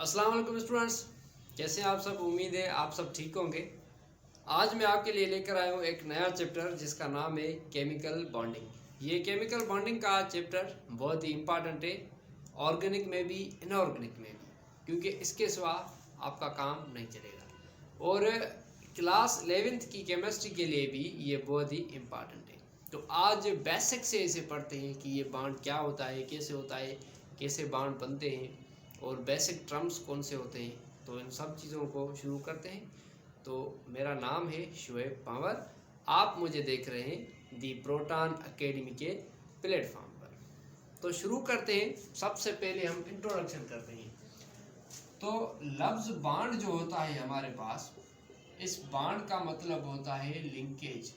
अस्सलाम वालेकुम स्टूडेंट्स, कैसे हैं आप सब। उम्मीद है आप सब ठीक होंगे। आज मैं आपके लिए लेकर आया हूँ एक नया चैप्टर जिसका नाम है केमिकल बॉन्डिंग। ये केमिकल बॉन्डिंग का चैप्टर बहुत ही इम्पॉर्टेंट है, ऑर्गेनिक में भी इनऑर्गेनिक में भी, क्योंकि इसके सिवा आपका काम नहीं चलेगा। और क्लास 11th की केमिस्ट्री के लिए भी ये बहुत ही इम्पॉर्टेंट है। तो आज बेसिक से इसे पढ़ते हैं कि ये बॉन्ड क्या होता है, कैसे बॉन्ड बनते हैं और बेसिक टर्म्स कौन से होते हैं। तो इन सब चीज़ों को शुरू करते हैं। तो मेरा नाम है शुएब पंवर, आप मुझे देख रहे हैं दी प्रोटॉन एकेडमी के प्लेटफॉर्म पर। तो शुरू करते हैं। सबसे पहले हम इंट्रोडक्शन करते हैं। तो लफ्ज़ बॉन्ड जो होता है हमारे पास, इस बॉन्ड का मतलब होता है लिंकेज।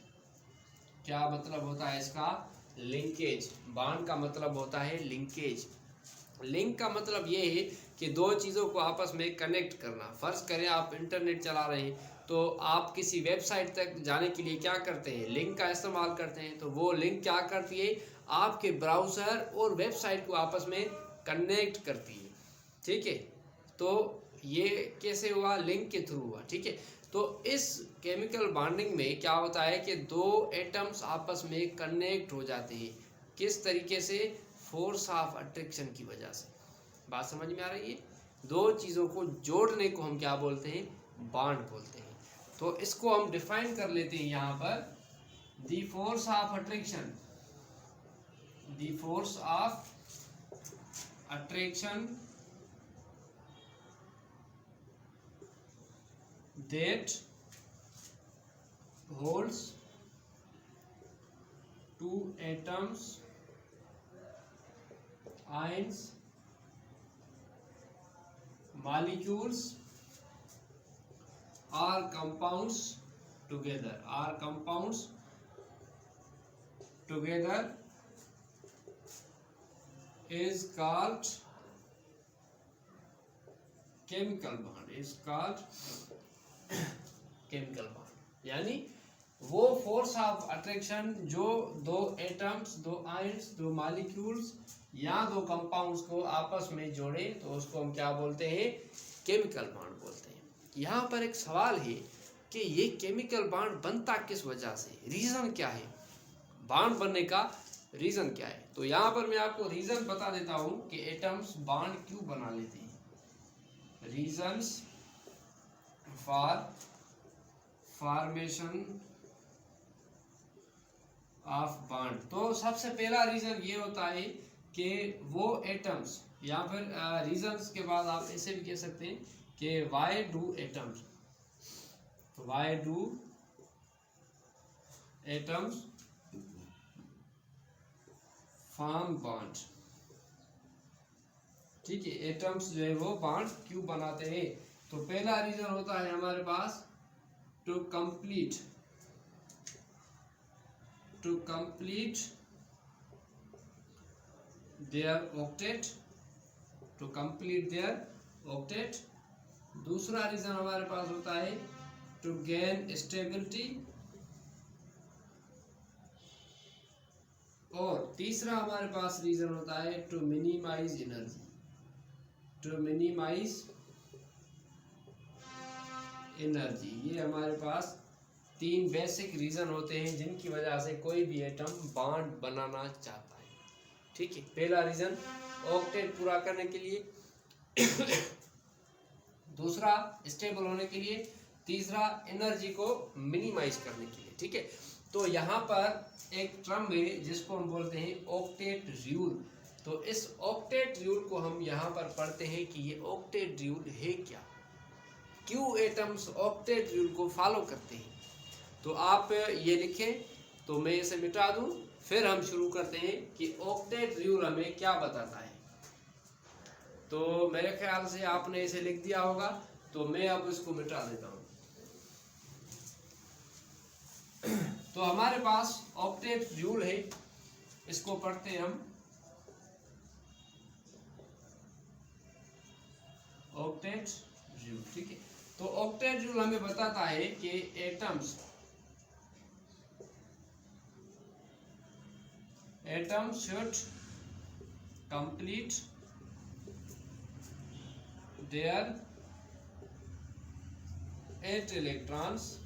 क्या मतलब होता है इसका? लिंकेज। बॉन्ड का मतलब होता है लिंकेज। लिंक का मतलब ये है कि दो चीज़ों को आपस में कनेक्ट करना। फ़र्ज़ करें आप इंटरनेट चला रहे हैं, तो आप किसी वेबसाइट तक जाने के लिए क्या करते हैं? लिंक का इस्तेमाल करते हैं। तो वो लिंक क्या करती है? आपके ब्राउज़र और वेबसाइट को आपस में कनेक्ट करती है। ठीक है, तो ये कैसे हुआ? लिंक के थ्रू हुआ। ठीक है, तो इस केमिकल बॉन्डिंग में क्या होता है कि दो एटम्स आपस में कनेक्ट हो जाते हैं। किस तरीके से? फोर्स ऑफ अट्रैक्शन की वजह से। बात समझ में आ रही है? दो चीज़ों को जोड़ने को हम क्या बोलते हैं? बॉन्ड बोलते हैं। तो इसको हम डिफाइन कर लेते हैं यहाँ पर। The force of attraction, the force of attraction that holds two atoms, ions, molecules or compounds together, is called chemical bond, chemical bond. यानी वो फोर्स ऑफ अट्रैक्शन जो दो एटम्स, दो आयंस, दो मॉलिक्यूल्स या दो कंपाउंड्स को आपस में जोड़े, तो उसको हम क्या बोलते हैं? केमिकल बॉन्ड बोलते हैं। यहाँ पर एक सवाल है कि ये केमिकल बॉन्ड बनता किस वजह से? रीज़न क्या है? बॉन्ड बनने का रीज़न क्या है? तो यहाँ पर मैं आपको रीज़न बता देता हूँ कि एटम्स बॉन्ड क्यों बना लेते हैं। Reasons for formation of bond. तो सबसे पहला रीजन ये होता है कि वो एटम्स, या फिर रीजन्स के बाद आप ऐसे भी कह सकते हैं कि why do atoms form bond. ठीक है, एटम्स जो है वो बॉन्ड क्यों बनाते हैं? तो पहला रीजन होता है हमारे पास to complete their octet, दूसरा रीजन हमारे पास होता है to gain stability, और तीसरा हमारे पास रीजन होता है to minimize एनर्जी। ये हमारे पास तीन बेसिक रीज़न होते हैं जिनकी वजह से कोई भी एटम बॉन्ड बनाना चाहता है। ठीक है, पहला रीज़न ऑक्टेट पूरा करने के लिए, दूसरा स्टेबल होने के लिए, तीसरा एनर्जी को मिनिमाइज करने के लिए। ठीक है, तो यहाँ पर एक टर्म है जिसको हम बोलते हैं ऑक्टेट रूल। तो इस ऑक्टेट रूल को हम यहाँ पर पढ़ते हैं कि ये ऑक्टेट रूल है क्या, क्यों एटम्स ऑक्टेट रूल को फॉलो करते हैं। तो आप ये लिखें, तो मैं इसे मिटा दूं, फिर हम शुरू करते हैं कि ऑक्टेट रूल हमें क्या बताता है। तो मेरे ख्याल से आपने इसे लिख दिया होगा, तो मैं अब इसको मिटा देता हूं। तो हमारे पास ऑक्टेट रूल है, इसको पढ़ते हैं हम। ऑक्टेट रूल, ठीक है। तो ऑक्टेट रूल हमें बताता है कि atoms should complete there 8 electrons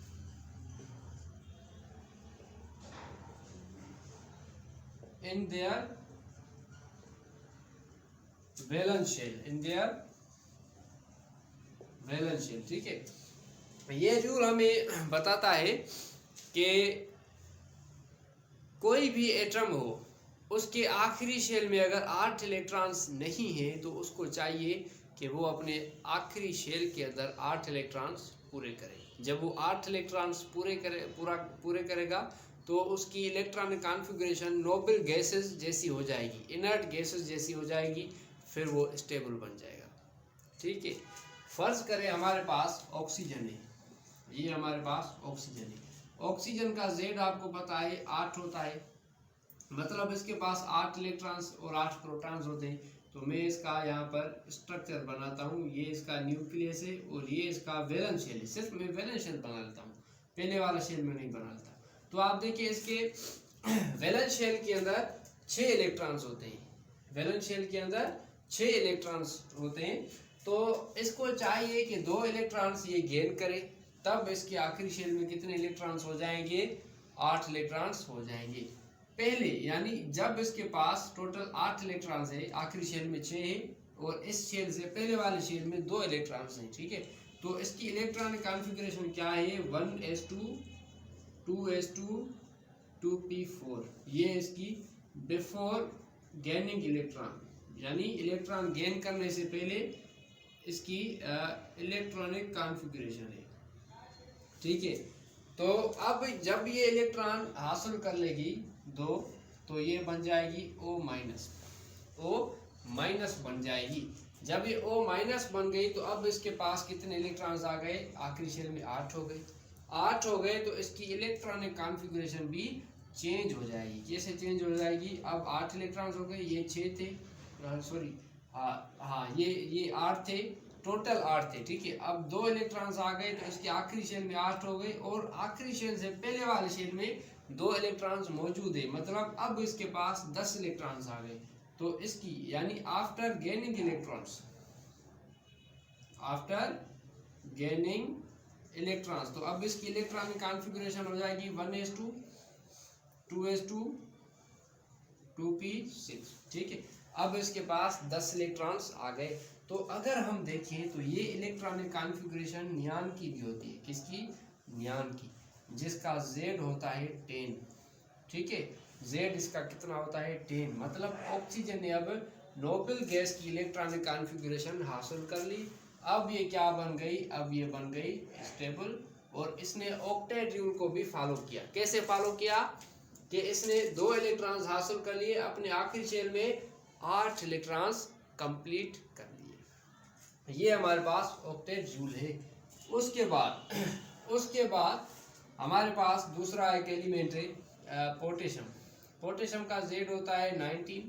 in their valence shell, in their valence shell। ठीक है, ये रूल हमें बताता है कि कोई भी एटम हो उसके आखिरी शेल में अगर 8 इलेक्ट्रॉन्स नहीं है तो उसको चाहिए कि वो अपने आखिरी शेल के अंदर 8 इलेक्ट्रॉन्स पूरे करे। जब वो 8 इलेक्ट्रॉन्स पूरे करेगा तो उसकी इलेक्ट्रॉनिक कॉन्फ़िगरेशन नोबल गैसेस जैसी हो जाएगी, इनर्ट गैसेस जैसी हो जाएगी, फिर वो स्टेबल बन जाएगा। ठीक है, फर्ज करें हमारे पास ऑक्सीजन है, ये हमारे पास ऑक्सीजन है। ऑक्सीजन का Z आपको पता है 8 होता है, मतलब इसके पास 8 इलेक्ट्रॉन्स और 8 प्रोटॉन्स होते हैं। तो मैं इसका यहाँ पर स्ट्रक्चर बनाता हूँ, ये इसका न्यूक्लियस है और ये इसका वैलेंस शेल है। सिर्फ मैं वैलेंस शेल बना लेता हूँ, पहले वाला शेल में नहीं बनाता। तो आप देखिए इसके वैलेंस शेल के अंदर 6 इलेक्ट्रॉन्स होते हैं, वैलेंस शेल के अंदर 6 इलेक्ट्रॉन्स होते हैं। तो इसको चाहिए कि 2 इलेक्ट्रॉन्स ये गेन करे, तब इसके आखिरी शेल में कितने इलेक्ट्रॉन्स हो जाएंगे? 8 इलेक्ट्रॉन्स हो जाएंगे। पहले यानी जब इसके पास टोटल 8 इलेक्ट्रॉन्स है, आखिरी शेल में 6 है और इस शेल से पहले वाले शेल में 2 इलेक्ट्रॉन्स हैं। ठीक है, तो इसकी इलेक्ट्रॉनिक कॉन्फ़िगरेशन क्या है? 1s2 2s2 2p4। ये इसकी बिफोर गेनिंग इलेक्ट्रॉन, यानी इलेक्ट्रॉन गेन करने से पहले इसकी इलेक्ट्रॉनिक कॉन्फ़िगरेशन है। ठीक है, तो अब जब ये इलेक्ट्रॉन हासिल कर लेगी 2, तो ये बन जाएगी O माइनस बन जाएगी। जब ये O माइनस बन गई तो अब इसके पास कितने इलेक्ट्रॉन्स आ गए? आखिरी शेल में 8 हो गए। 8 हो गए तो इसकी इलेक्ट्रॉनिक कॉन्फ़िगरेशन भी चेंज हो जाएगी। कैसे चेंज हो जाएगी? अब 8 इलेक्ट्रॉन्स हो गए, ये 6 थे, सॉरी हाँ ये 8 थे, टोटल 8 थे। ठीक है, अब 2 इलेक्ट्रॉन्स आ गए तो इसके आखिरी शेल में 8 हो गए और आखिरी शेल से पहले वाले शेल में 2 इलेक्ट्रॉन्स मौजूद है, मतलब अब इसके पास 10 इलेक्ट्रॉन्स आ गए। तो इसकी यानी आफ्टर गेनिंग इलेक्ट्रॉन्स, तो अब इसकी इलेक्ट्रॉनिक कॉन्फ़िगरेशन हो जाएगी 1s2 2s2 2p6। ठीक है, अब इसके पास 10 इलेक्ट्रॉन्स आ गए। तो अगर हम देखें तो ये इलेक्ट्रॉनिक कॉन्फ़िगरेशन नियॉन की भी होती है। किसकी? नियॉन की, जिसका Z होता है 10। ठीक है, Z इसका कितना होता है? 10। मतलब ऑक्सीजन ने अब नोबल गैस की इलेक्ट्रॉनिक कॉन्फ़िगरेशन हासिल कर ली। अब ये क्या बन गई? अब ये बन गई स्टेबल। और इसने ऑक्टेट रूल को भी फॉलो किया। कैसे फॉलो किया? कि इसने 2 इलेक्ट्रॉन्स हासिल कर लिए, अपने आखिरी शेल में 8 इलेक्ट्रॉन्स कंप्लीट कर लिए। ये हमारे पास ऑक्टेट रूल है। उसके बाद हमारे पास दूसरा एक एलिमेंट है पोटेशियम। पोटेशियम का Z होता है 19।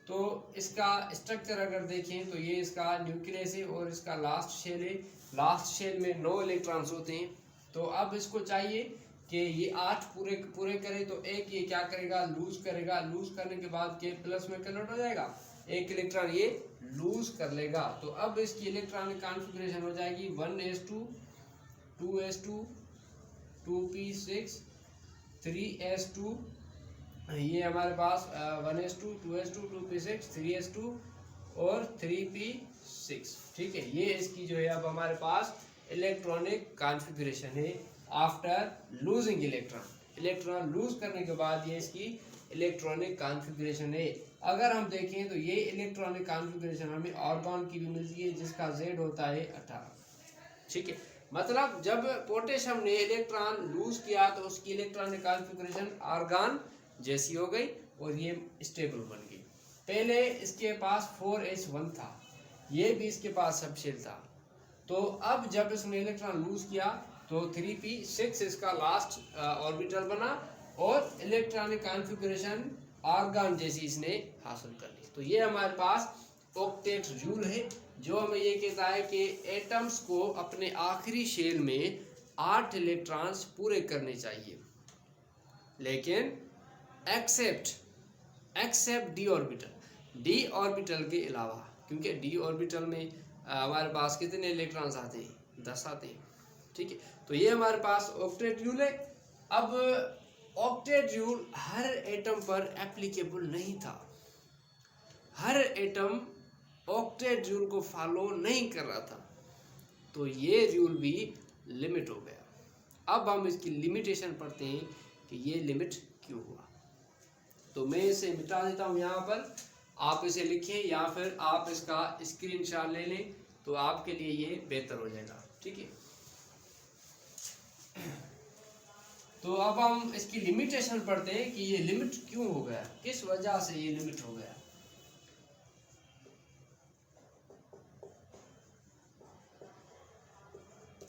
तो इसका स्ट्रक्चर अगर देखें तो ये इसका न्यूक्लियस है और इसका लास्ट शेल है। लास्ट शेल में 9 इलेक्ट्रॉन्स होते हैं। तो अब इसको चाहिए कि ये 8 पूरे करे, तो एक ये क्या करेगा? लूज करेगा। लूज करने के बाद के प्लस में कन्वर्ट हो जाएगा, एक इलेक्ट्रॉन ये लूज कर लेगा। तो अब इसकी इलेक्ट्रॉनिक कॉन्फ़िगरेशन हो जाएगी 1s2 2s2 2p6 3s2, ये हमारे पास 1s2 2s2 2p6 3s2 और 3p6। ठीक है, ये इसकी जो है अब हमारे पास इलेक्ट्रॉनिक कॉन्फ़िगरेशन है आफ्टर लूजिंग इलेक्ट्रॉन लूज करने के बाद ये इसकी इलेक्ट्रॉनिक कॉन्फ़िगरेशन है। अगर हम देखें तो ये इलेक्ट्रॉनिक कॉन्फ़िगरेशन हमें आर्गन की भी मिलती है, जिसका Z होता है 18। ठीक है, मतलब जब पोटेशियम ने इलेक्ट्रॉन लूज किया तो उसकी इलेक्ट्रॉनिक कॉन्फ़िगरेशन आर्गन जैसी हो गई और ये स्टेबल बन गई। पहले इसके पास 4s1 था, ये भी इसके पास सबशेल था। तो अब जब इसने इलेक्ट्रॉन लूज किया तो 3p6 इसका लास्ट ऑर्बिटल बना और इलेक्ट्रॉनिक कॉन्फ़िगरेशन आर्गन जैसी इसने हासिल कर ली। तो ये हमारे पास ऑक्टेट रूल है, जो हमें ये कहता है कि एटम्स को अपने आखिरी शेल में 8 इलेक्ट्रॉन्स पूरे करने चाहिए, लेकिन एक्सेप्ट डी ऑर्बिटल के अलावा, क्योंकि डी ऑर्बिटल में हमारे पास कितने इलेक्ट्रॉन्स आते हैं, 10 आते हैं। ठीक है, तो ये हमारे पास ऑक्टेट रूल है। अब ऑक्टेट रूल हर एटम पर एप्लीकेबल नहीं था, हर एटम ऑक्टेट रूल को फॉलो नहीं कर रहा था, तो ये रूल भी लिमिट हो गया। अब हम इसकी लिमिटेशन पढ़ते हैं कि ये लिमिट क्यों हुआ। तो मैं इसे मिटा देता हूँ यहाँ पर, आप इसे लिखें या फिर आप इसका स्क्रीनशॉट ले लें, तो आपके लिए ये बेहतर हो जाएगा। ठीक है, तो अब हम इसकी लिमिटेशन पढ़ते हैं कि ये लिमिट क्यों हो गया, किस वजह से ये लिमिट हो गया।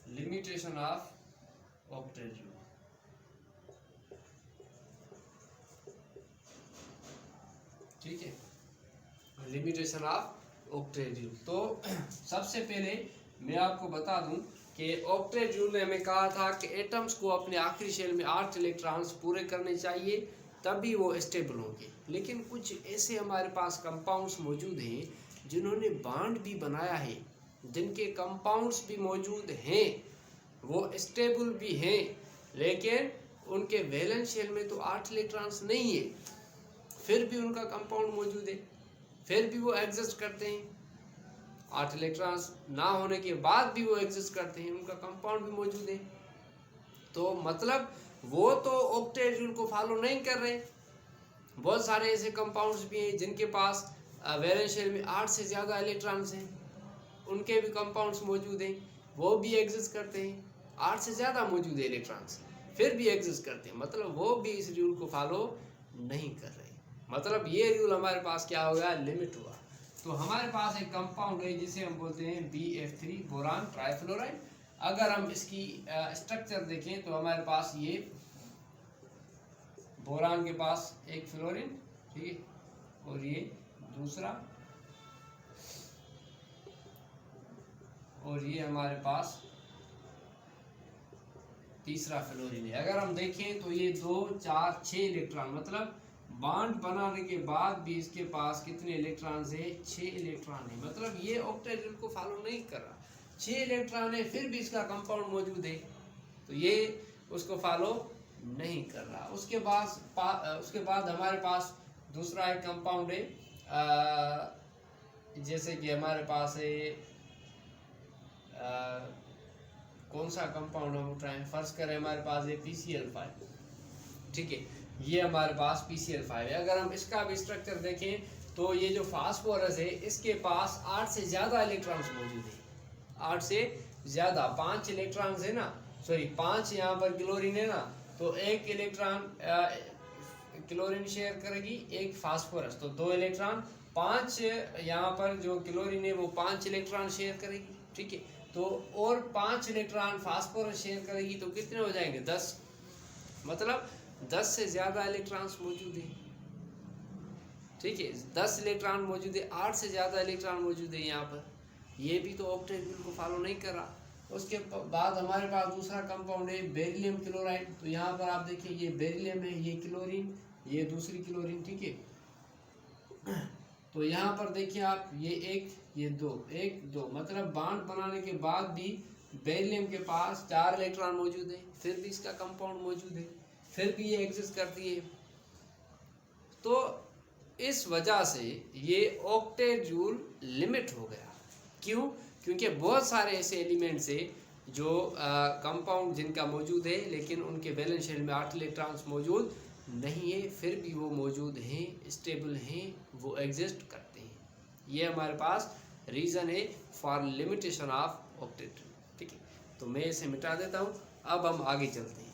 Limitation of octet rule. ठीक है, लिमिटेशन ऑफ ऑक्टेट रूल। तो सबसे पहले मैं आपको बता दूं कि ऑक्टेट रूल ने हमें कहा था कि एटम्स को अपने आखिरी शेल में 8 इलेक्ट्रॉन्स पूरे करने चाहिए, तभी वो स्टेबल होंगे। लेकिन कुछ ऐसे हमारे पास कंपाउंड्स मौजूद हैं जिन्होंने बॉन्ड भी बनाया है, जिनके कंपाउंड्स भी मौजूद हैं, वो स्टेबल भी हैं, लेकिन उनके वैलेंस शेल में तो 8 इलेक्ट्रॉन्स नहीं है, फिर भी उनका कंपाउंड मौजूद है, फिर भी वो एग्जिस्ट करते हैं। 8 इलेक्ट्रॉन्स ना होने के बाद भी वो एग्जिस्ट करते हैं, उनका कंपाउंड भी मौजूद है। तो मतलब वो तो ऑक्टेट रूल को फॉलो नहीं कर रहे। बहुत सारे ऐसे कंपाउंड्स भी हैं जिनके पास वैलेंस शेल में 8 से ज़्यादा इलेक्ट्रॉन्स हैं, उनके भी कंपाउंड्स मौजूद हैं, वो भी एग्जिस्ट करते हैं। 8 से ज़्यादा मौजूद है इलेक्ट्रॉन्स, फिर भी एग्जिस्ट करते हैं, मतलब वो भी इस रूल को फॉलो नहीं कर रहे। मतलब ये रूल हमारे पास क्या हो गया, लिमिट हुआ। तो हमारे पास एक कंपाउंड है जिसे हम बोलते हैं BF3 बोरान ट्राइफ्लोराइड। अगर हम इसकी स्ट्रक्चर देखें तो हमारे पास ये बोरान के पास एक फ्लोरीन, ठीक है, और ये दूसरा, और ये हमारे पास तीसरा फ्लोरीन है। अगर हम देखें तो ये 2 4 6 इलेक्ट्रॉन, मतलब बॉन्ड बनाने के बाद भी इसके पास कितने इलेक्ट्रॉन्स है, 6 इलेक्ट्रॉन है। मतलब ये ऑक्टेट रूल को फॉलो नहीं कर रहा, 6 इलेक्ट्रॉन है फिर भी इसका कंपाउंड मौजूद है, तो ये उसको फॉलो नहीं कर रहा। उसके बाद हमारे पास दूसरा एक कंपाउंड है, जैसे कि हमारे पास है कौन सा कंपाउंड हम उठाएं, फर्ज करें हमारे पास है PCl5। ठीक है, ये हमारे पास PCl5 है। अगर हम इसका भी स्ट्रक्चर देखें तो ये जो फास्फोरस है इसके पास 8 से ज़्यादा इलेक्ट्रॉन्स मौजूद है, 8 से ज़्यादा, 5 इलेक्ट्रॉन्स है ना, सॉरी 5 यहाँ पर क्लोरीन है ना, तो एक इलेक्ट्रॉन क्लोरीन शेयर करेगी एक फास्फोरस, तो 2 इलेक्ट्रॉन, 5 यहाँ पर जो क्लोरीन है वो 5 इलेक्ट्रॉन शेयर करेगी। ठीक है, तो और 5 इलेक्ट्रॉन फास्फोरस शेयर करेगी, तो कितने हो जाएंगे, 10। मतलब 10 से ज़्यादा इलेक्ट्रॉन्स मौजूद है। ठीक है, 10 इलेक्ट्रॉन मौजूद है, 8 से ज़्यादा इलेक्ट्रॉन मौजूद है यहाँ पर, ये भी तो ऑक्टेट रूल को फॉलो नहीं कर रहा। उसके बाद हमारे पास दूसरा कंपाउंड है बेरिलियम क्लोराइड। तो यहाँ पर आप देखिए ये बेरिलियम है, ये क्लोरीन, ये दूसरी क्लोरीन। ठीक है, तो यहाँ पर देखिए आप, ये एक, ये दो, एक दो, मतलब बॉन्ड बनाने के बाद भी बेरिलियम के पास 4 इलेक्ट्रॉन मौजूद है, फिर भी इसका कंपाउंड मौजूद है, फिर भी ये एग्जिस्ट करती है। तो इस वजह से ये ऑक्टेट रूल लिमिट हो गया। क्यों? क्योंकि बहुत सारे ऐसे एलिमेंट्स है जो कंपाउंड जिनका मौजूद है, लेकिन उनके वैलेंस शेल में 8 इलेक्ट्रॉन्स मौजूद नहीं है, फिर भी वो मौजूद हैं, स्टेबल हैं, वो एग्जिस्ट करते हैं। ये हमारे पास रीज़न है for limitation of octet rule. ठीक है, तो मैं इसे मिटा देता हूँ। अब हम आगे चलते हैं।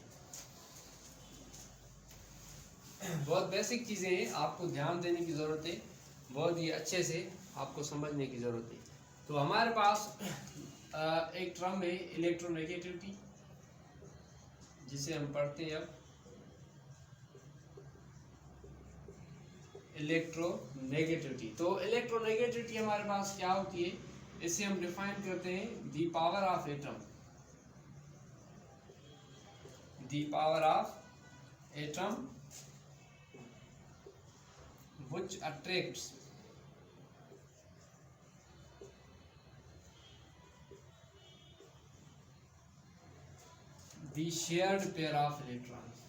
बहुत बेसिक चीज़ें हैं, आपको ध्यान देने की ज़रूरत है, बहुत ही अच्छे से आपको समझने की ज़रूरत है। तो हमारे पास एक टर्म है इलेक्ट्रोनेगेटिविटी, जिसे हम पढ़ते हैं अब इलेक्ट्रोनेगेटिविटी। तो इलेक्ट्रोनेगेटिविटी हमारे पास क्या होती है, इसे हम डिफाइन करते हैं the power of atom, the power of atom which attracts the shared pair of electrons,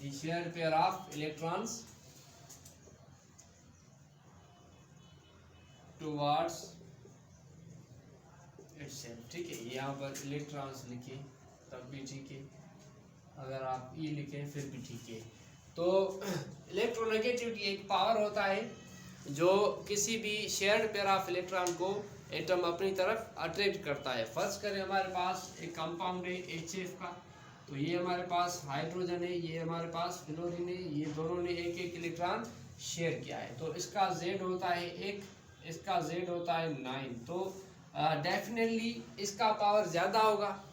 the shared pair of electrons towards itself। ठीक है, यहाँ पर इलेक्ट्रॉन्स लिखे तब भी ठीक है, अगर आप ये लिखें फिर भी ठीक है। तो इलेक्ट्रोनेगेटिविटी एक पावर होता है जो किसी भी शेयर्ड पेयर ऑफ इलेक्ट्रॉन को एटम अपनी तरफ अट्रैक्ट करता है। फर्ज करें हमारे पास एक कंपाउंड है HF का, तो ये हमारे पास हाइड्रोजन है, ये हमारे पास फ्लोरीन है, ये दोनों ने एक एक इलेक्ट्रॉन शेयर किया है। तो इसका Z होता है 1, इसका Z होता है 9, तो डेफिनेटली इसका पावर ज़्यादा होगा।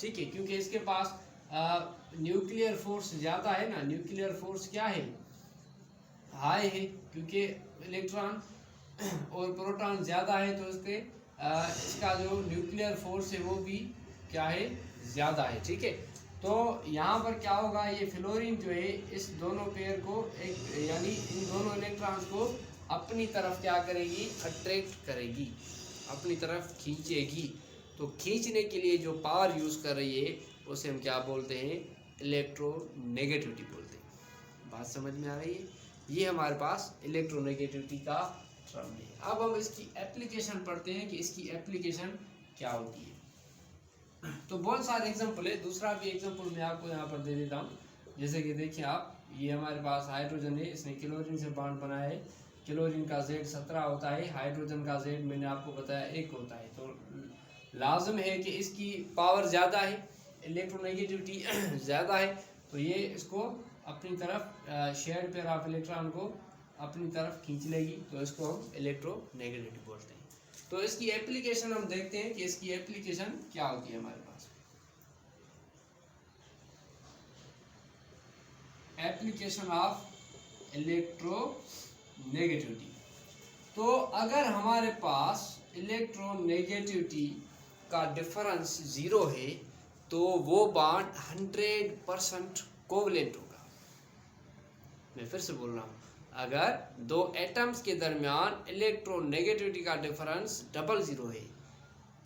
ठीक है, क्योंकि इसके पास न्यूक्लियर फोर्स ज़्यादा है ना, न्यूक्लियर फोर्स क्या है, हाई है, क्योंकि इलेक्ट्रॉन और प्रोटॉन ज़्यादा है, तो इसका जो न्यूक्लियर फोर्स है वो भी क्या है, ज़्यादा है। ठीक है, तो यहाँ पर क्या होगा, ये फ्लोरीन जो है इस दोनों पेयर को यानी इन दोनों इलेक्ट्रॉन्स को अपनी तरफ क्या करेगी, अट्रैक्ट करेगी, अपनी तरफ खींचेगी। तो खींचने के लिए जो पावर यूज़ कर रही है उसे हम क्या बोलते हैं, इलेक्ट्रोनेगेटिविटी बोलते हैं। बात समझ में आ रही है, ये हमारे पास इलेक्ट्रोनेगेटिविटी का टर्म है। अब हम इसकी एप्लीकेशन पढ़ते हैं कि इसकी एप्लीकेशन क्या होती है। तो बहुत सारे एग्जांपल है, दूसरा भी एग्जांपल मैं आपको यहाँ पर दे देता हूँ। जैसे कि देखिए आप, ये हमारे पास हाइड्रोजन है, इसने क्लोरीन से बॉन्ड बनाया है, क्लोरीन का Z 17 होता है, हाइड्रोजन का Z मैंने आपको बताया 1 होता है। तो लाजम है कि इसकी पावर ज़्यादा है, इलेक्ट्रोनेगेटिविटी ज़्यादा है, तो ये इसको अपनी तरफ शेयर्ड पेयर ऑफ इलेक्ट्रॉन को अपनी तरफ खींच लेगी, तो इसको हम इलेक्ट्रोनेगेटिविटी बोलते हैं। तो इसकी एप्लीकेशन हम देखते हैं कि इसकी एप्लीकेशन क्या होती है हमारे पास। Application of electronegativity. तो अगर हमारे पास इलेक्ट्रोनेगेटिविटी का डिफरेंस 0 है तो वो बॉन्ड 100% कोवलेंट होगा। मैं फिर से बोल रहा हूँ, अगर दो एटम्स के दरमियान इलेक्ट्रोनेगेटिविटी का डिफरेंस 00 है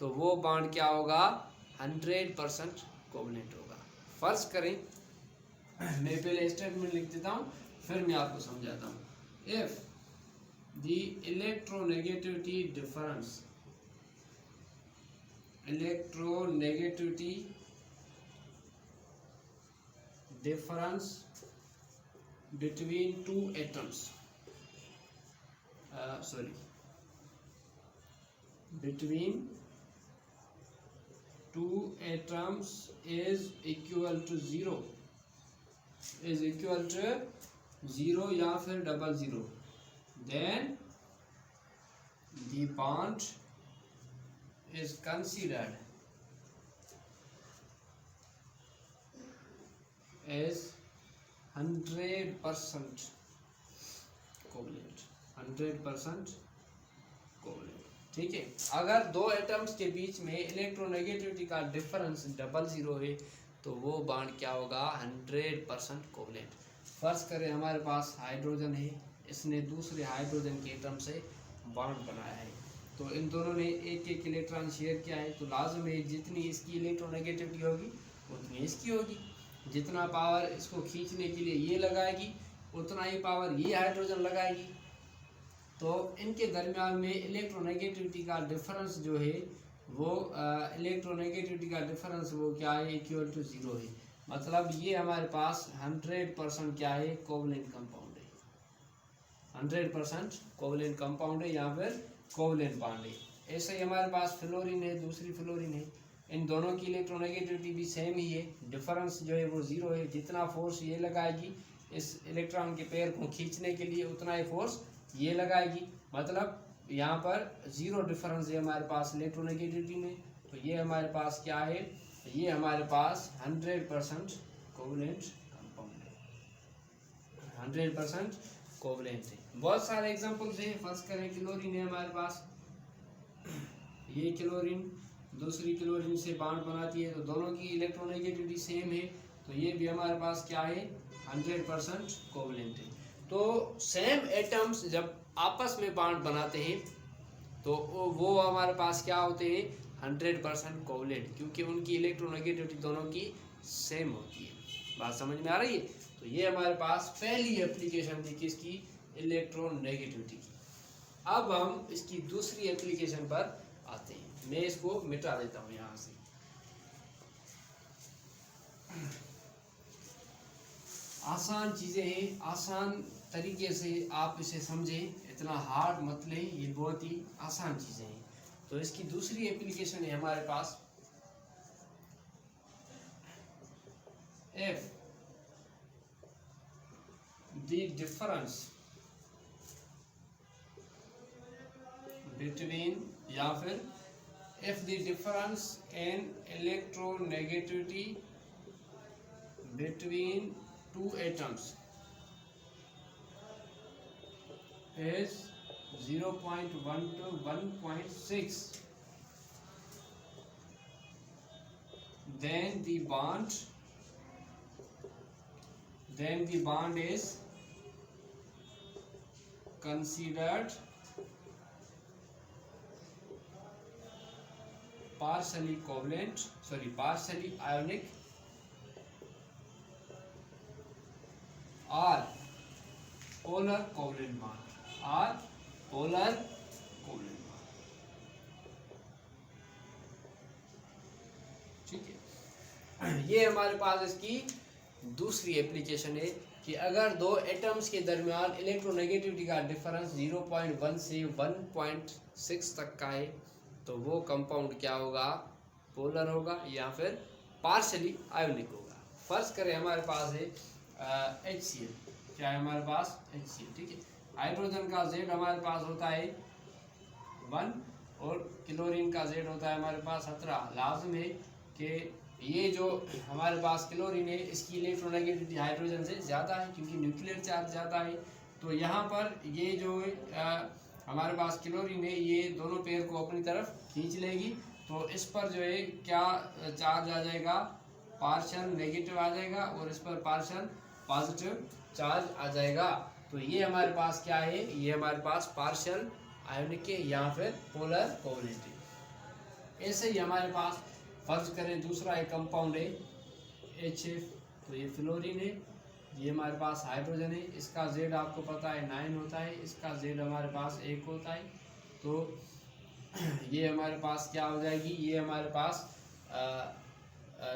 तो वो बॉन्ड क्या होगा, 100% कोवलेंट होगा। फर्ज करें, मैं पहले स्टेटमेंट लिख देता हूँ फिर मैं आपको समझाता हूँ। If the electronegativity difference between two atoms between two atoms is equal to 0 या फिर 00, then the bond is considered as 100% covalent. 100% covalent. ठीक है, अगर दो एटम्स के बीच में इलेक्ट्रोनेगेटिविटी का डिफरेंस 00 है तो वो बॉन्ड क्या होगा, 100% कोवलेंट। फर्ज करें हमारे पास हाइड्रोजन है, इसने दूसरे हाइड्रोजन के एटम से बॉन्ड बनाया है, तो इन दोनों ने एक एक इलेक्ट्रॉन शेयर किया है, तो लाजम है जितनी इसकी इलेक्ट्रोनेगेटिविटी होगी उतनी इसकी होगी। जितना पावर इसको खींचने के लिए ये लगाएगी उतना ही पावर ये हाइड्रोजन लगाएगी। तो इनके दरमियान में इलेक्ट्रोनेगेटिविटी का डिफरेंस जो है वो इलेक्ट्रोनेगेटिविटी का डिफरेंस वो क्या है, इक्वल टू 0 है। मतलब ये हमारे पास 100% क्या है, कोवलेंट कंपाउंड है। 100% कोवलेंट कंपाउंड है या फिर कोवलेंट बॉन्ड है। ऐसे ही हमारे पास फ्लोरीन है, दूसरी फ्लोरीन है, इन दोनों की इलेक्ट्रोनेगेटिविटी भी सेम ही है, डिफरेंस जो है वो 0 है। जितना फोर्स ये लगाएगी इस इलेक्ट्रॉन के पेयर को खींचने के लिए उतना ही फोर्स ये लगाएगी। मतलब यहाँ पर 0 डिफरेंस है हमारे पास इलेक्ट्रोनेगेटिविटी में, तो ये हमारे पास क्या है, ये हमारे पास 100% कोवलेंट कंपाउंड है, 100% कोवलेंट है। बहुत सारे एग्जांपल्स हैं। फर्स्ट करें क्लोरीन है हमारे पास, ये क्लोरीन दूसरी क्लोरीन से बॉन्ड बनाती है, तो दोनों की इलेक्ट्रोनेगेटिविटी सेम है, तो ये भी हमारे पास क्या है, 100% कोवलेंट है। तो सेम एटम्स जब आपस में बॉन्ड बनाते हैं तो वो हमारे पास क्या होते हैं 100% कोवलेंट, क्योंकि उनकी इलेक्ट्रोनेगेटिविटी दोनों की सेम होती है। बात समझ में आ रही है? तो ये हमारे पास पहली एप्लीकेशन थी किसकी, इलेक्ट्रोनेगेटिविटी की। अब हम इसकी दूसरी एप्लीकेशन पर आते हैं। मैं इसको मिटा देता हूँ यहाँ से। आसान चीज़ें हैं, आसान तरीके से आप इसे समझें, इतना हार्ड मत लें, ये बहुत ही आसान चीज़ें हैं। तो इसकी दूसरी एप्लीकेशन है हमारे पास if the difference between या फिर if the difference in electronegativity between two atoms is 0.1 to 1.6, then the bond is considered partially ionic or polar covalent bond ठीक है। ये हमारे पास इसकी दूसरी एप्लीकेशन है कि अगर दो एटम्स के दरमियान इलेक्ट्रोनेगेटिविटी का डिफरेंस 0.1 से 1.6 तक का है, तो वो कंपाउंड क्या होगा, पोलर होगा या फिर पार्शली आयोनिक होगा। फर्ज करें हमारे पास है HCl, क्या है हमारे पास HCl, ठीक है। हाइड्रोजन का Z हमारे पास होता है 1 और क्लोरीन का Z होता है हमारे पास 17। लाजम है कि ये जो हमारे पास क्लोरीन है इसकी इलेक्ट्रोनेगेटिविटी हाइड्रोजन से ज़्यादा है, क्योंकि न्यूक्लियर चार्ज ज़्यादा है। तो यहाँ पर ये जो हमारे पास क्लोरीन है ये दोनों पेयर को अपनी तरफ खींच लेगी, तो इस पर जो है क्या चार्ज आ जाएगा, पार्शियल नेगेटिव आ जाएगा, और इस पर पार्शियल पॉजिटिव चार्ज आ जाएगा। तो ये हमारे पास क्या है, ये हमारे पास पार्शियल आयोनिक है या फिर पोलर कोवलेंट है। ऐसे ही हमारे पास फर्ज करें दूसरा एक कंपाउंड है HF, तो ये फ्लोरीन है, ये हमारे पास हाइड्रोजन है, इसका Z आपको पता है 9 होता है, इसका Z हमारे पास 1 होता है। तो ये हमारे पास क्या हो जाएगी, ये हमारे पास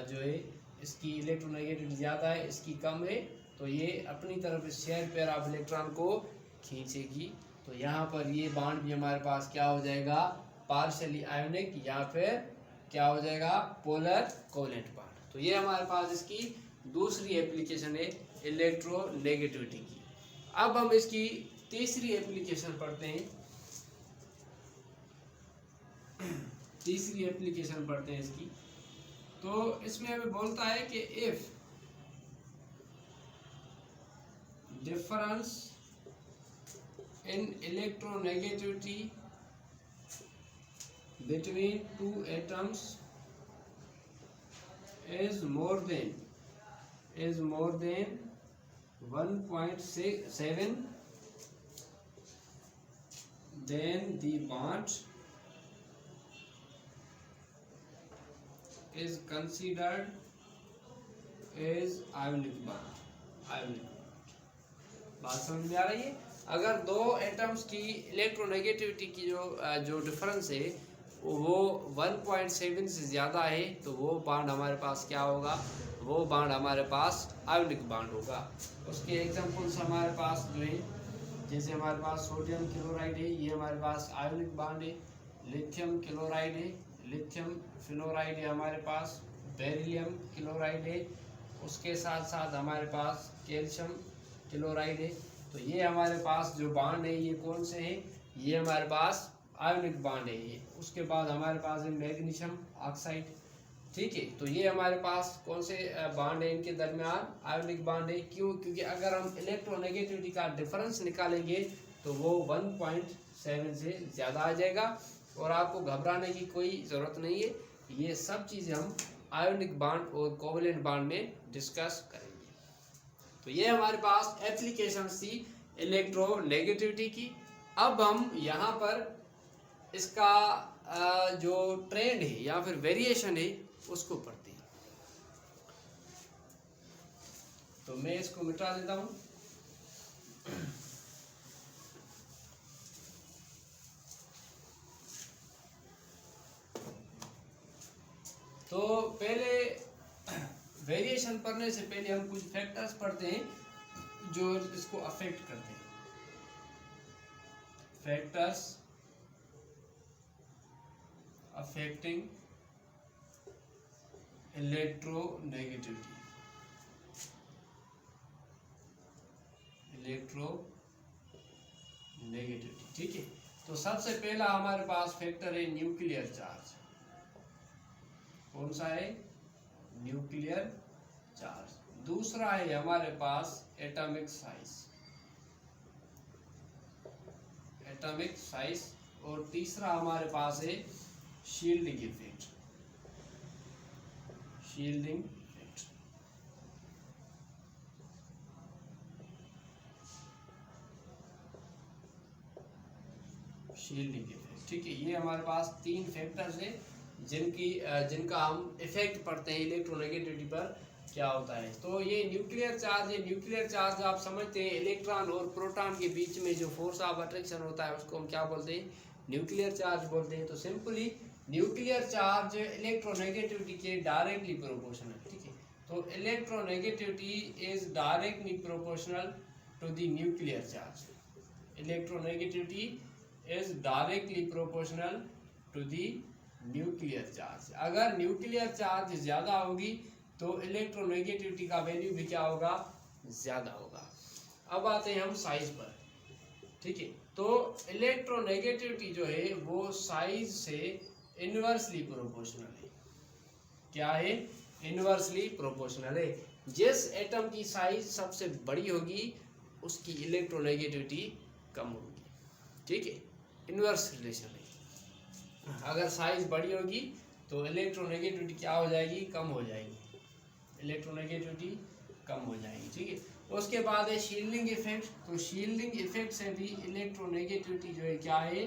जो है इसकी इलेक्ट्रोनेगेटिविटी ज़्यादा है, इसकी कम है, तो ये अपनी तरफ इस शेयर पेयर ऑफ इलेक्ट्रॉन को खींचेगी। तो यहाँ पर ये बॉन्ड भी हमारे पास क्या हो जाएगा, पार्शियली आयोनिक या फिर क्या हो जाएगा, पोलर कोवलेंट बॉन्ड। तो ये हमारे पास इसकी दूसरी एप्लीकेशन है इलेक्ट्रोनेगेटिविटी की। अब हम इसकी तीसरी एप्लीकेशन पढ़ते हैं। तीसरी एप्लीकेशन पढ़ते हैं इसकी। तो इसमें हमें बोलता है कि if difference in electronegativity between two atoms is more than 1.7, then the bond is considered as ionic bond। बात समझ में आ रही है? अगर दो एटम्स की इलेक्ट्रोनेगेटिविटी की जो डिफरेंस है वो 1.7 से ज़्यादा है, तो वो बॉन्ड हमारे पास क्या होगा, वो बॉन्ड हमारे पास आयोनिक बॉन्ड होगा। उसके एग्जांपल्स हमारे पास जो है, जैसे हमारे पास सोडियम क्लोराइड है, ये हमारे पास आयोनिक बॉन्ड है। लिथियम क्लोराइड है, लिथियम फ्लोराइड है हमारे पास, बेरिलियम क्लोराइड है, उसके साथ साथ हमारे पास कैल्शियम क्लोराइड है। तो ये हमारे पास जो बॉन्ड है ये कौन से हैं, ये हमारे पास आयोनिक बॉन्ड है ये। उसके बाद हमारे पास है मैग्नीशियम ऑक्साइड, ठीक है। तो ये हमारे पास कौन से बॉन्ड है, इनके दरमियान आयोनिक बॉन्ड है। क्यों? क्योंकि अगर हम इलेक्ट्रोनेगेटिविटी का डिफरेंस निकालेंगे तो वो 1.7 से ज़्यादा आ जाएगा, और आपको घबराने की कोई ज़रूरत नहीं है। ये सब चीज़ें हम आयोनिक बॉन्ड और कोवलेंट बॉन्ड में डिस्कस करेंगे। तो ये हमारे पास एप्लीकेशन थी इलेक्ट्रोनेगेटिविटी की। अब हम यहाँ पर इसका जो ट्रेंड है या फिर वेरिएशन है उसको पढ़ते हैं। तो मैं इसको मिटा देता हूँ। तो पहले वेरिएशन पढ़ने से पहले हम कुछ फैक्टर्स पढ़ते हैं जो इसको अफेक्ट करते हैं। Factors affecting electronegativity. ठीक है। तो सबसे पहला हमारे पास फैक्टर है न्यूक्लियर चार्ज। कौन सा है? Nuclear charge. दूसरा है हमारे पास एटॉमिक साइज। और तीसरा हमारे पास है शील्डिंग इफेक्ट। Shielding effect. ठीक है, ये हमारे पास 3 फैक्टर्स है जिनका हम इफेक्ट पढ़ते हैं इलेक्ट्रोनेगेटिविटी पर क्या होता है। तो ये न्यूक्लियर चार्ज है। न्यूक्लियर चार्ज आप समझते हैं इलेक्ट्रॉन और प्रोटॉन के बीच में जो फोर्स ऑफ अट्रैक्शन होता है उसको हम क्या बोलते हैं? न्यूक्लियर चार्ज बोलते हैं। तो सिंपली न्यूक्लियर चार्ज इलेक्ट्रोनेगेटिविटी के डायरेक्टली प्रोपोर्शनल। ठीक है, तो electronegativity is directly proportional to the nuclear charge. Electronegativity is directly proportional to the nuclear charge. अगर न्यूक्लियर चार्ज ज़्यादा होगी तो इलेक्ट्रोनेगेटिविटी का वैल्यू भी क्या होगा? ज़्यादा होगा। अब आते हैं हम साइज पर। ठीक है, तो इलेक्ट्रोनेगेटिविटी जो है वो साइज से इन्वर्सली प्रोपोर्शनल है। क्या है? इन्वर्सली प्रोपोर्शनल है। जिस एटम की साइज सबसे बड़ी होगी उसकी इलेक्ट्रोनेगेटिविटी कम होगी। ठीक है, इन्वर्स रिलेशन है। अगर साइज बड़ी होगी तो इलेक्ट्रोनेगेटिविटी क्या हो जाएगी? कम हो जाएगी। इलेक्ट्रोनेगेटिविटी कम हो जाएगी। ठीक है, उसके बाद है शील्डिंग इफेक्ट। तो शील्डिंग इफेक्ट से भी इलेक्ट्रोनेगेटिविटी जो है क्या है?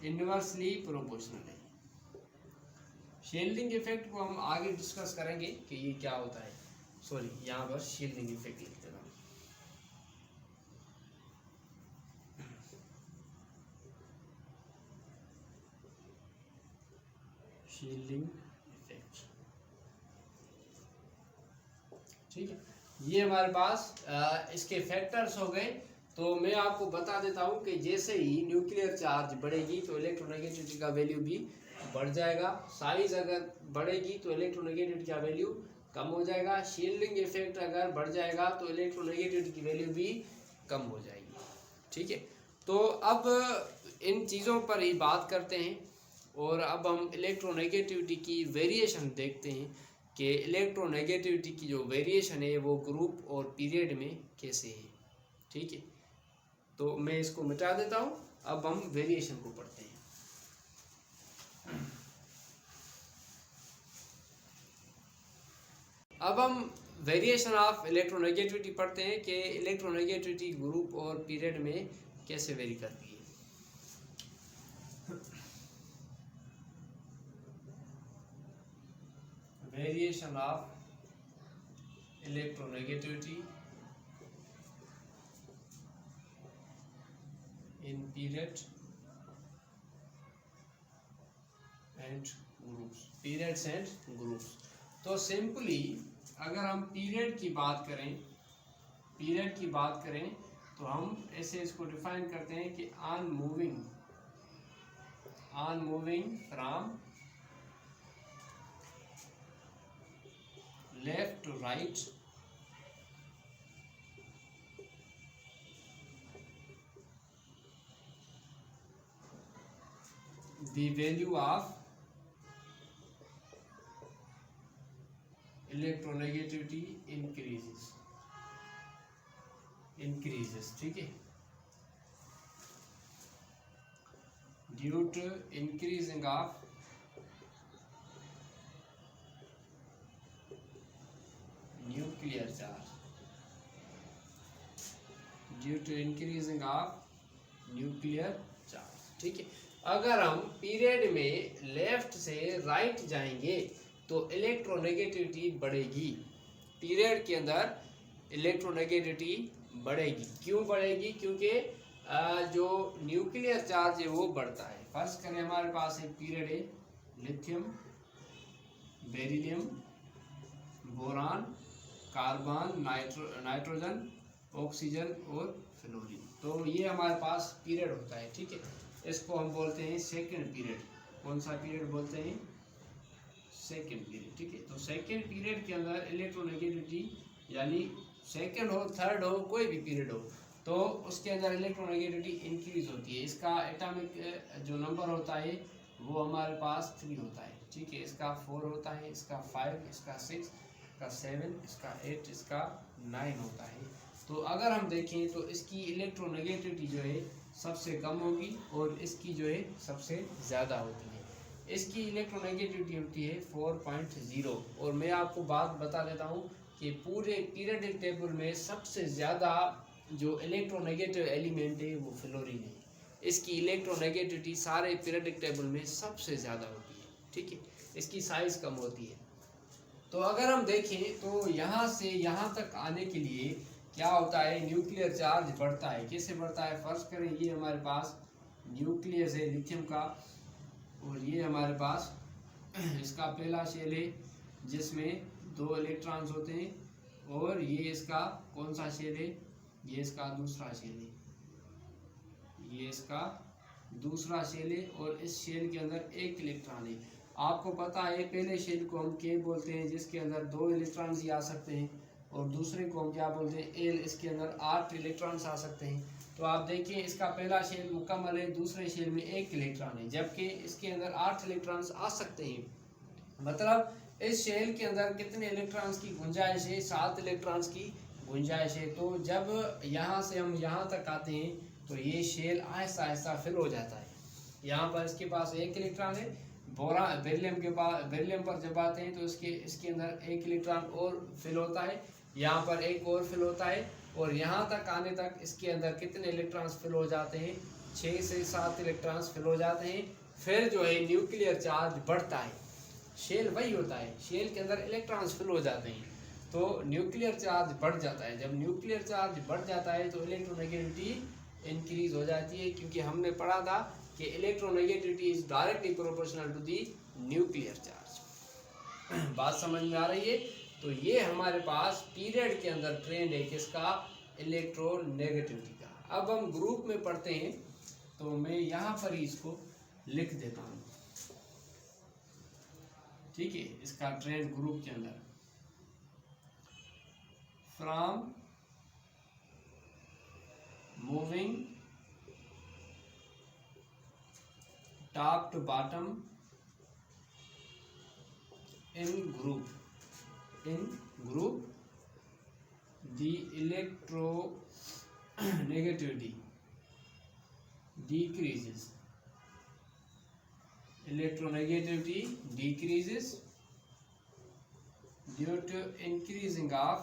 इन्वर्सली प्रोपोर्शनल है। शील्डिंग इफेक्ट को हम आगे डिस्कस करेंगे कि ये क्या होता है। सॉरी, यहाँ पर शील्डिंग इफेक्ट लिख देना। Shielding effect. ठीक है, ये हमारे पास इसके फैक्टर्स हो गए। तो मैं आपको बता देता हूँ कि जैसे ही न्यूक्लियर चार्ज बढ़ेगी तो इलेक्ट्रोनेगेटिविटी का वैल्यू भी बढ़ जाएगा। साइज अगर बढ़ेगी तो इलेक्ट्रोनेगेटिविटी का वैल्यू कम हो जाएगा। शील्डिंग इफेक्ट अगर बढ़ जाएगा तो इलेक्ट्रोनेगेटिविटी की वैल्यू भी कम हो जाएगी। ठीक है, तो अब इन चीज़ों पर ही बात करते हैं और अब हम इलेक्ट्रोनेगेटिविटी की वेरिएशन देखते हैं कि इलेक्ट्रोनेगेटिविटी की जो वेरिएशन है वो ग्रुप और पीरियड में कैसे है। ठीक है, तो मैं इसको मिटा देता हूँ। अब हम वेरिएशन को पढ़ते हैं। अब हम वेरिएशन ऑफ इलेक्ट्रोनेगेटिविटी पढ़ते हैं कि इलेक्ट्रोनेगेटिविटी ग्रुप और पीरियड में कैसे वेरी करती है। Variation of electronegativity in period and groups. Periods and groups. तो सिंपली अगर हम पीरियड की बात करें तो हम ऐसे इसको डिफाइन करते हैं कि on moving from left to right the value of electronegativity increases। ठीक है, due to increasing of nuclear charge। Due to increasing of nuclear charge. ठीक है, अगर हम पीरियड में लेफ्ट से राइट जाएंगे तो इलेक्ट्रोनेगेटिविटी बढ़ेगी। पीरियड के अंदर इलेक्ट्रोनेगेटिविटी बढ़ेगी। क्यों बढ़ेगी? क्योंकि जो न्यूक्लियर चार्ज है वो बढ़ता है। फर्स्ट करें, हमारे पास एक पीरियड है, lithium, beryllium, boron, carbon, nitrogen, oxygen और फ्लोरीन। तो ये हमारे पास पीरियड होता है, ठीक है। इसको हम बोलते हैं सेकेंड पीरियड। कौन सा पीरियड बोलते हैं? सेकेंड पीरियड, ठीक है। तो सेकेंड पीरियड के अंदर इलेक्ट्रोनेगेटिविटी, यानी सेकेंड हो, थर्ड हो, कोई भी पीरियड हो, तो उसके अंदर इलेक्ट्रोनेगेटिविटी इंक्रीज होती है। इसका एटॉमिक जो नंबर होता है वो हमारे पास 3 होता है, ठीक है। इसका 4 होता है, इसका 5, इसका 6, इसका 7, इसका 8, इसका 9 होता है। तो अगर हम देखें तो इसकी इलेक्ट्रोनेगेटिविटी जो है सबसे कम होगी और इसकी जो है सबसे ज़्यादा होती है। इसकी इलेक्ट्रोनेगेटिविटी होती है 4.0। और मैं आपको बात बता देता हूँ कि पूरे पीरियडिक टेबल में सबसे ज़्यादा जो इलेक्ट्रोनेगेटिव एलिमेंट है वो फ्लोरीन है। इसकी इलेक्ट्रोनेगेटिविटी सारे पीरियडिक टेबल में सबसे ज़्यादा होती है, ठीक है। इसकी साइज़ कम होती है। तो अगर हम देखें तो यहाँ से यहाँ तक आने के लिए क्या होता है, न्यूक्लियर चार्ज बढ़ता है। कैसे बढ़ता है? फर्स्ट करें, ये हमारे पास न्यूक्लियस है लिथियम का, और ये हमारे पास इसका पहला शेल है जिसमें 2 इलेक्ट्रॉन्स होते हैं, और ये इसका कौन सा शेल है? ये इसका दूसरा शेल है। ये इसका दूसरा शेल है और इस शेल के अंदर 1 इलेक्ट्रॉन है। आपको पता है पहले शेल को हम के बोलते हैं जिसके अंदर 2 इलेक्ट्रॉन्स ही आ सकते हैं, और दूसरे को हम क्या बोलते हैं? एल। इसके अंदर 8 इलेक्ट्रॉन्स आ सकते हैं। तो आप देखिए इसका पहला शेल मुकम्मल है, दूसरे शेल में 1 इलेक्ट्रॉन है, जबकि इसके अंदर 8 इलेक्ट्रॉन्स आ सकते हैं। मतलब इस शेल के अंदर कितने इलेक्ट्रॉन्स की गुंजाइश है? 7 इलेक्ट्रॉन्स की गुंजाइश है। तो जब यहाँ से हम यहाँ तक आते हैं तो ये शेल आहिस्ता आहिस्ता फिल हो जाता है। यहाँ पर इसके पास 1 इलेक्ट्रॉन है, बेरिलियम के पास, बेरिलियम पर जब आते हैं तो इसके अंदर 1 इलेक्ट्रॉन और फिल होता है, यहाँ पर 1 और फिल होता है, और यहाँ तक आने तक इसके अंदर कितने इलेक्ट्रॉन्स फिल हो जाते हैं? 6 से 7 इलेक्ट्रॉन्स फिल हो जाते हैं। फिर जो है न्यूक्लियर चार्ज बढ़ता है। शेल वही होता है, शेल के अंदर इलेक्ट्रॉन्स फिल हो जाते हैं तो न्यूक्लियर चार्ज बढ़ जाता है। जब न्यूक्लियर चार्ज बढ़ जाता है तो इलेक्ट्रोनेगेटिविटी इंक्रीज हो जाती है, क्योंकि हमने पढ़ा था कि electronegativity is directly proportional to the nuclear charge. बात समझ में आ रही है? तो ये हमारे पास पीरियड के अंदर ट्रेंड है किसका? इलेक्ट्रोनेगेटिविटी का। अब हम ग्रुप में पढ़ते हैं तो मैं यहाँ पर ही इसको लिख देता हूँ, ठीक है। इसका ट्रेंड ग्रुप के अंदर from moving top to bottom in group the electronegativity decreases due to increasing of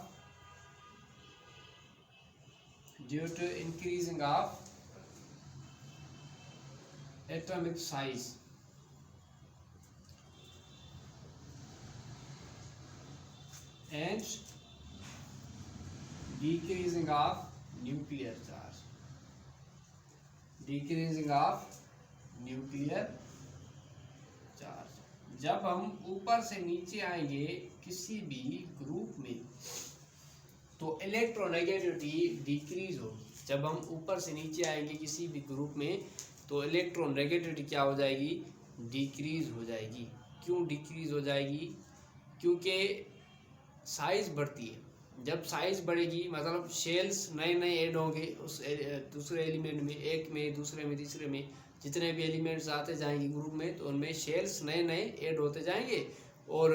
atomic size and decreasing of nuclear charge, जब हम ऊपर से नीचे आएंगे किसी भी ग्रुप में तो इलेक्ट्रोनेगेटिविटी डिक्रीज होगी। जब हम ऊपर से नीचे आएंगे किसी भी ग्रुप में तो इलेक्ट्रोनेगेटिविटी क्या हो जाएगी? डिक्रीज हो जाएगी। क्यों डिक्रीज हो जाएगी? क्योंकि साइज बढ़ती है। जब साइज बढ़ेगी मतलब शेल्स नए नए ऐड होंगे उस दूसरे एलिमेंट में, एक में, दूसरे में, तीसरे में, जितने भी एलिमेंट्स आते जाएंगे ग्रुप में तो उनमें शेल्स नए नए ऐड होते जाएंगे, और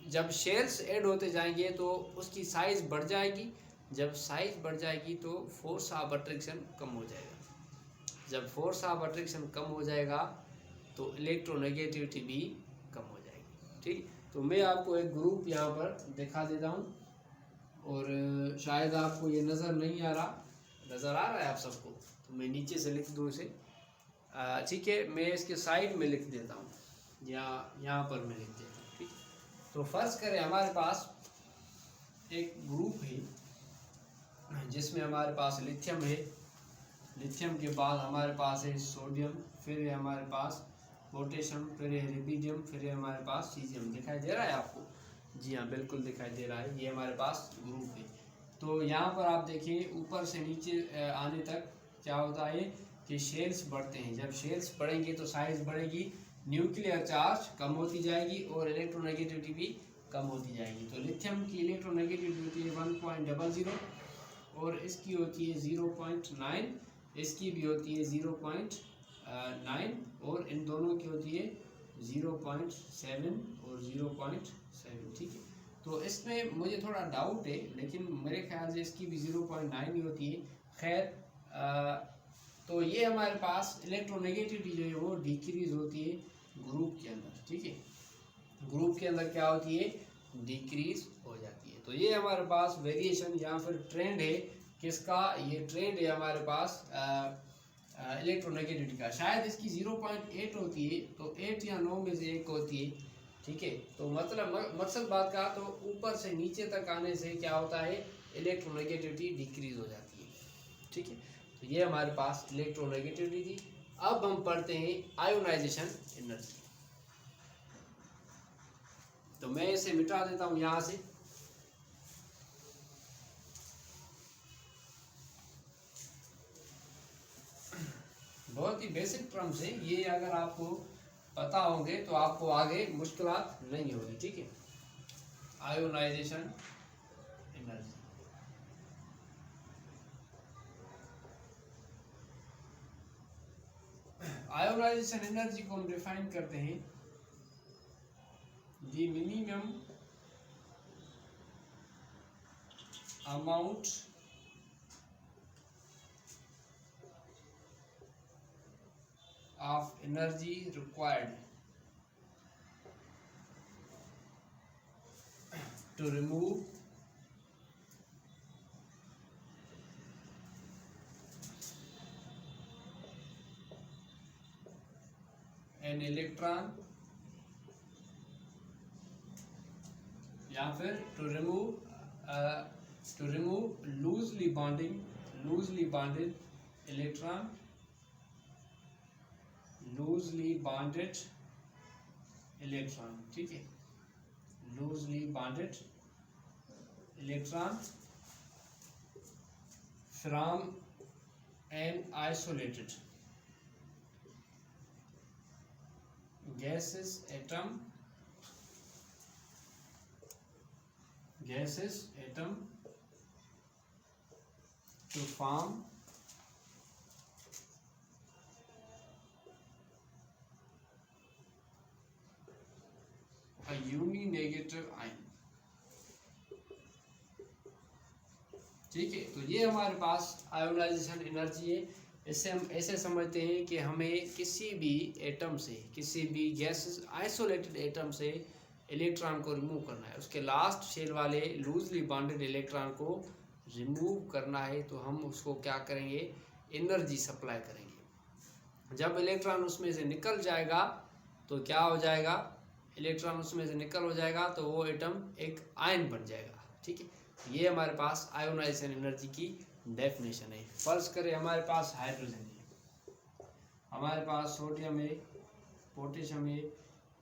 जब शेल्स ऐड होते जाएंगे तो उसकी साइज बढ़ जाएगी। जब साइज बढ़ जाएगी तो फोर्स ऑफ अट्रैक्शन कम हो जाएगा। जब फोर्स ऑफ अट्रैक्शन कम हो जाएगा तो इलेक्ट्रोनेगेटिविटी भी कम हो जाएगी, ठीक। तो मैं आपको एक ग्रुप यहाँ पर दिखा देता हूँ, और शायद आपको ये नज़र नहीं आ रहा, नज़र आ रहा है आप सबको? तो मैं नीचे से लिख दूँ इसे, ठीक है, मैं इसके साइड में लिख देता हूँ या यहाँ पर मैं लिख देता हूँ। ठीक, तो फर्ज करें हमारे पास एक ग्रुप है जिसमें हमारे पास लिथियम है, लिथियम के बाद हमारे पास है सोडियम, फिर है हमारे पास पोटेशियम, फिर है रुबिडियम, फिर है हमारे पास सीजियम। दिखाई दे रहा है आपको? जी हाँ, बिल्कुल दिखाई दे रहा है। ये हमारे पास ग्रुप है। तो यहाँ पर आप देखिए ऊपर से नीचे आने तक क्या होता है कि शेल्स बढ़ते हैं। जब शेल्स बढ़ेंगे तो साइज बढ़ेगी, न्यूक्लियर चार्ज कम होती जाएगी और इलेक्ट्रोनेगेटिविटी भी कम होती जाएगी। तो लिथियम की इलेक्ट्रोनेगेटिविटी होती है 1.00 और इसकी होती है 0.9, इसकी भी होती है 0.9 और इन दोनों की होती है 0.7 और 0.7। ठीक है, तो इसमें मुझे थोड़ा डाउट है, लेकिन मेरे ख्याल से इसकी भी 0.9 ही होती है। खैर, तो ये हमारे पास इलेक्ट्रोनेगेटिविटी जो है वो डिक्रीज होती है ग्रुप के अंदर। ठीक है, ग्रुप के अंदर क्या होती है? डिक्रीज हो जाती है। तो ये हमारे पास वेरिएशन या फिर ट्रेंड है किसका? ये ट्रेंड है हमारे पास इलेक्ट्रोनेगेटिविटी का। शायद इसकी 0.8 होती है, तो 8 या 9 में से एक होती है। ठीक है, तो मतलब मकसद बात का, तो ऊपर से नीचे तक आने से क्या होता है? इलेक्ट्रोनेगेटिविटी डिक्रीज हो जाती है। ठीक है, तो ये हमारे पास इलेक्ट्रोनेगेटिविटी थी। अब हम पढ़ते हैं आयोनाइजेशन एनर्जी। तो मैं इसे मिटा देता हूँ यहाँ से। बहुत ही बेसिक टर्म्स है ये, अगर आपको पता होंगे तो आपको आगे मुश्किलात नहीं होगी। ठीक है, आयोनाइजेशन एनर्जी। आयोनाइजेशन एनर्जी को हम डिफाइन करते हैं the minimum amount of energy required to remove an electron या फिर to remove loosely bonded electron, loosely bonded electron. ठीक है, loosely bonded electron from an isolated gaseous atom to form a uninegative ion। ठीक है, तो ये हमारे पास ionisation energy है। इससे हम ऐसे समझते हैं कि हमें किसी भी एटम से, किसी भी गैस आइसोलेटेड एटम से इलेक्ट्रॉन को रिमूव करना है, उसके लास्ट शेल वाले लूजली बॉन्डेड इलेक्ट्रॉन को रिमूव करना है, तो हम उसको क्या करेंगे? एनर्जी सप्लाई करेंगे। जब इलेक्ट्रॉन उसमें से निकल जाएगा तो क्या हो जाएगा? इलेक्ट्रॉन उसमें से निकल हो जाएगा तो वो एटम एक आयन बन जाएगा। ठीक है, ये हमारे पास आयोनाइजेशन एनर्जी की डेफिनेशन है। फर्ज करें हमारे पास हाइड्रोजन है, हमारे पास सोडियम है, पोटेशियम है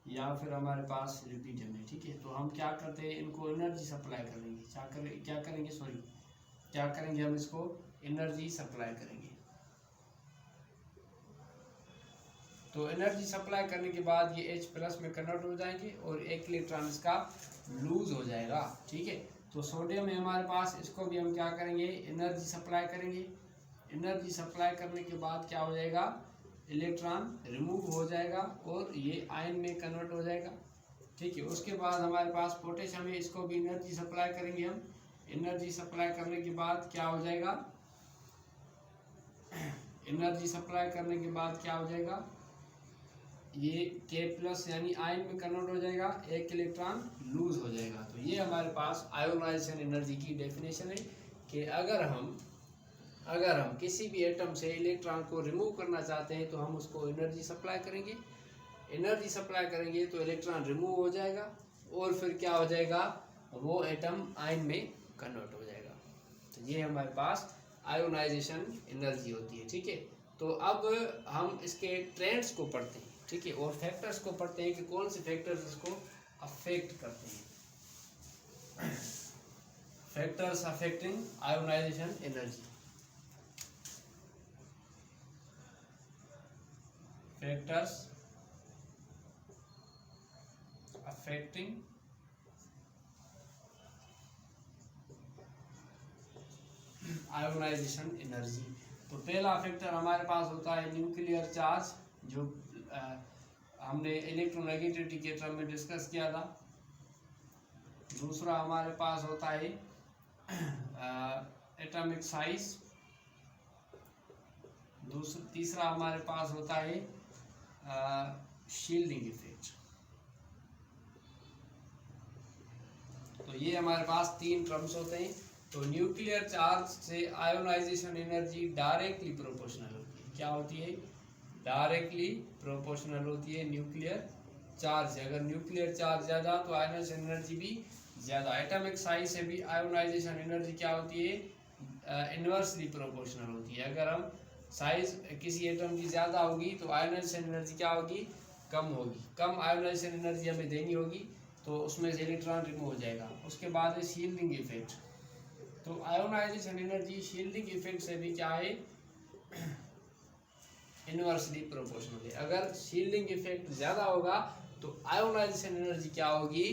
या फिर हमारे पास रुबिडियम है। ठीक है, तो हम क्या करते हैं? इनको एनर्जी सप्लाई करेंगे। क्या करेंगे? हम इसको एनर्जी सप्लाई करेंगे। तो एनर्जी सप्लाई करने के बाद ये H+ में कन्वर्ट हो जाएंगे और एक इलेक्ट्रॉन इसका लूज हो जाएगा। ठीक है, तो सोडियम है हमारे पास, इसको भी हम क्या करेंगे? एनर्जी सप्लाई करेंगे। एनर्जी सप्लाई करने के बाद क्या हो जाएगा? इलेक्ट्रॉन रिमूव हो जाएगा और ये आयन में कन्वर्ट हो जाएगा। ठीक है, उसके बाद हमारे पास पोटेशियम है, इसको भी एनर्जी सप्लाई करेंगे हम। एनर्जी सप्लाई करने के बाद क्या हो जाएगा? एनर्जी सप्लाई करने के बाद क्या हो जाएगा? ये K+ यानी आयन में कन्वर्ट हो जाएगा, एक इलेक्ट्रॉन लूज हो जाएगा। तो ये हमारे पास आयोनाइजेशन एनर्जी की डेफिनेशन है कि अगर हम अगर हम किसी भी एटम से इलेक्ट्रॉन को रिमूव करना चाहते हैं तो हम उसको एनर्जी सप्लाई करेंगे। एनर्जी सप्लाई करेंगे तो इलेक्ट्रॉन रिमूव हो जाएगा और फिर क्या हो जाएगा, वो एटम आयन में कन्वर्ट हो जाएगा। तो ये हमारे पास आयोनाइजेशन एनर्जी होती है। ठीक है, तो अब हम इसके ट्रेंड्स को पढ़ते हैं। ठीक है, और फैक्टर्स को पढ़ते हैं कि कौन से फैक्टर्स इसको अफेक्ट करते हैं। Factors affecting ionization energy. Factors affecting ionization energy. तो पहला फैक्टर हमारे पास होता है न्यूक्लियर चार्ज, जो हमने इलेक्ट्रोनेगेटिविटी के टर्म में डिस्कस किया था। दूसरा हमारे पास होता है एटॉमिक साइज। तीसरा हमारे पास होता है शील्डिंग इफेक्ट। तो ये हमारे पास तीन टर्म्स होते हैं। तो न्यूक्लियर चार्ज से आयोनाइजेशन एनर्जी डायरेक्टली प्रोपोर्शनल होती है। क्या होती है? डायरेक्टली प्रोपोर्शनल होती है न्यूक्लियर चार्ज से। अगर न्यूक्लियर चार्ज ज़्यादा तो आयोनाइजेशन एनर्जी भी ज़्यादा। एटॉमिक साइज से भी आयोनाइजेशन एनर्जी क्या होती है? इन्वर्सली प्रोपोर्शनल होती है। अगर हम साइज किसी एटम की ज़्यादा होगी तो आयोनाइजेशन एनर्जी क्या होगी? कम होगी। कम आयोनाइजेशन एनर्जी हमें देनी होगी तो उसमें से इलेक्ट्रॉन रिमूव हो जाएगा। उसके बाद है शील्डिंग इफेक्ट। तो आयोनाइजेशन एनर्जी शील्डिंग इफेक्ट से भी क्या है? इन्वर्सली प्रोपोर्शनल है। अगर शील्डिंग इफेक्ट ज़्यादा होगा तो आयोनाइजेशन एनर्जी क्या होगी?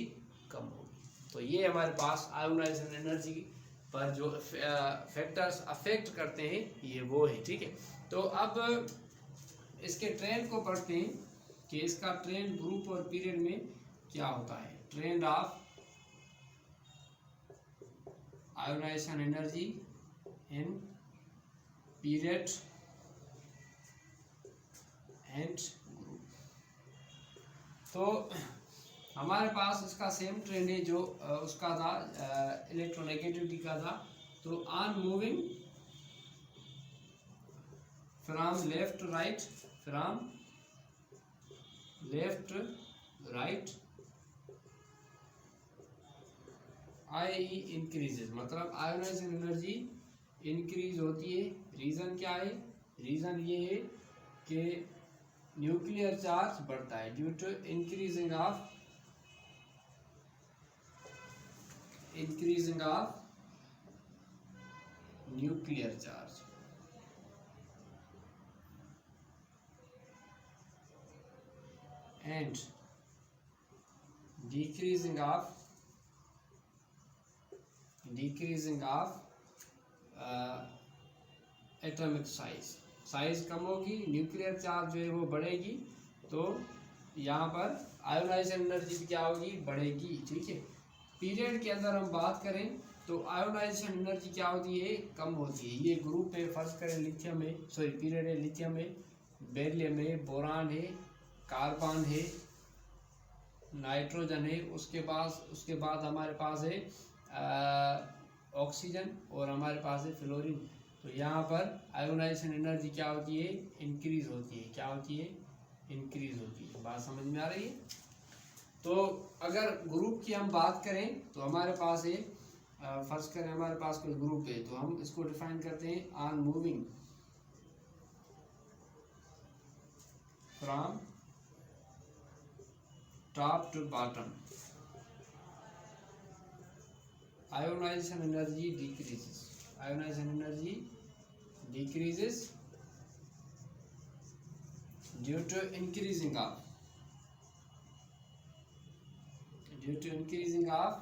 कम होगी। तो ये हमारे पास आयोनाइजेशन एनर्जी पर जो फैक्टर्स अफेक्ट करते हैं ये वो है। ठीक है, तो अब इसके ट्रेंड को पढ़ते हैं कि इसका ट्रेंड ग्रुप और पीरियड में क्या होता है। Trend of ionization energy in period and group. तो हमारे पास इसका सेम ट्रेंड है जो उसका था इलेक्ट्रोनेगेटिविटी का था। तो on moving from left to right, from left right I increases, मतलब आयोनाइजेशन एनर्जी इंक्रीज होती है। रीज़न क्या है? रीज़न ये है कि न्यूक्लियर चार्ज बढ़ता है due to increasing of nuclear charge. And decreasing of atomic size कम होगी, न्यूक्लियर चार्ज जो है वो बढ़ेगी, तो यहाँ पर आयोनाइजेशन एनर्जी भी क्या होगी? बढ़ेगी। ठीक है, पीरियड के अंदर हम बात करें तो आयोनाइजेशन एनर्जी क्या होती है? कम होती है। ये ग्रुप है, फर्स्ट करें लिथियम है, सॉरी पीरियड है, लिथियम है, बेरिलियम है, बोरान है, कार्बन है, नाइट्रोजन है, उसके बाद हमारे पास है ऑक्सीजन और हमारे पास है फ्लोरीन। तो यहाँ पर आयोनाइजेशन एनर्जी क्या होती है? इंक्रीज होती है। क्या होती है? इंक्रीज होती है। बात समझ में आ रही है? तो अगर ग्रुप की हम बात करें तो हमारे पास है फर्स्ट करें हमारे पास कोई ग्रुप है तो हम इसको डिफाइन करते हैं on moving from top to bottom ionization energy decreases due to increasing of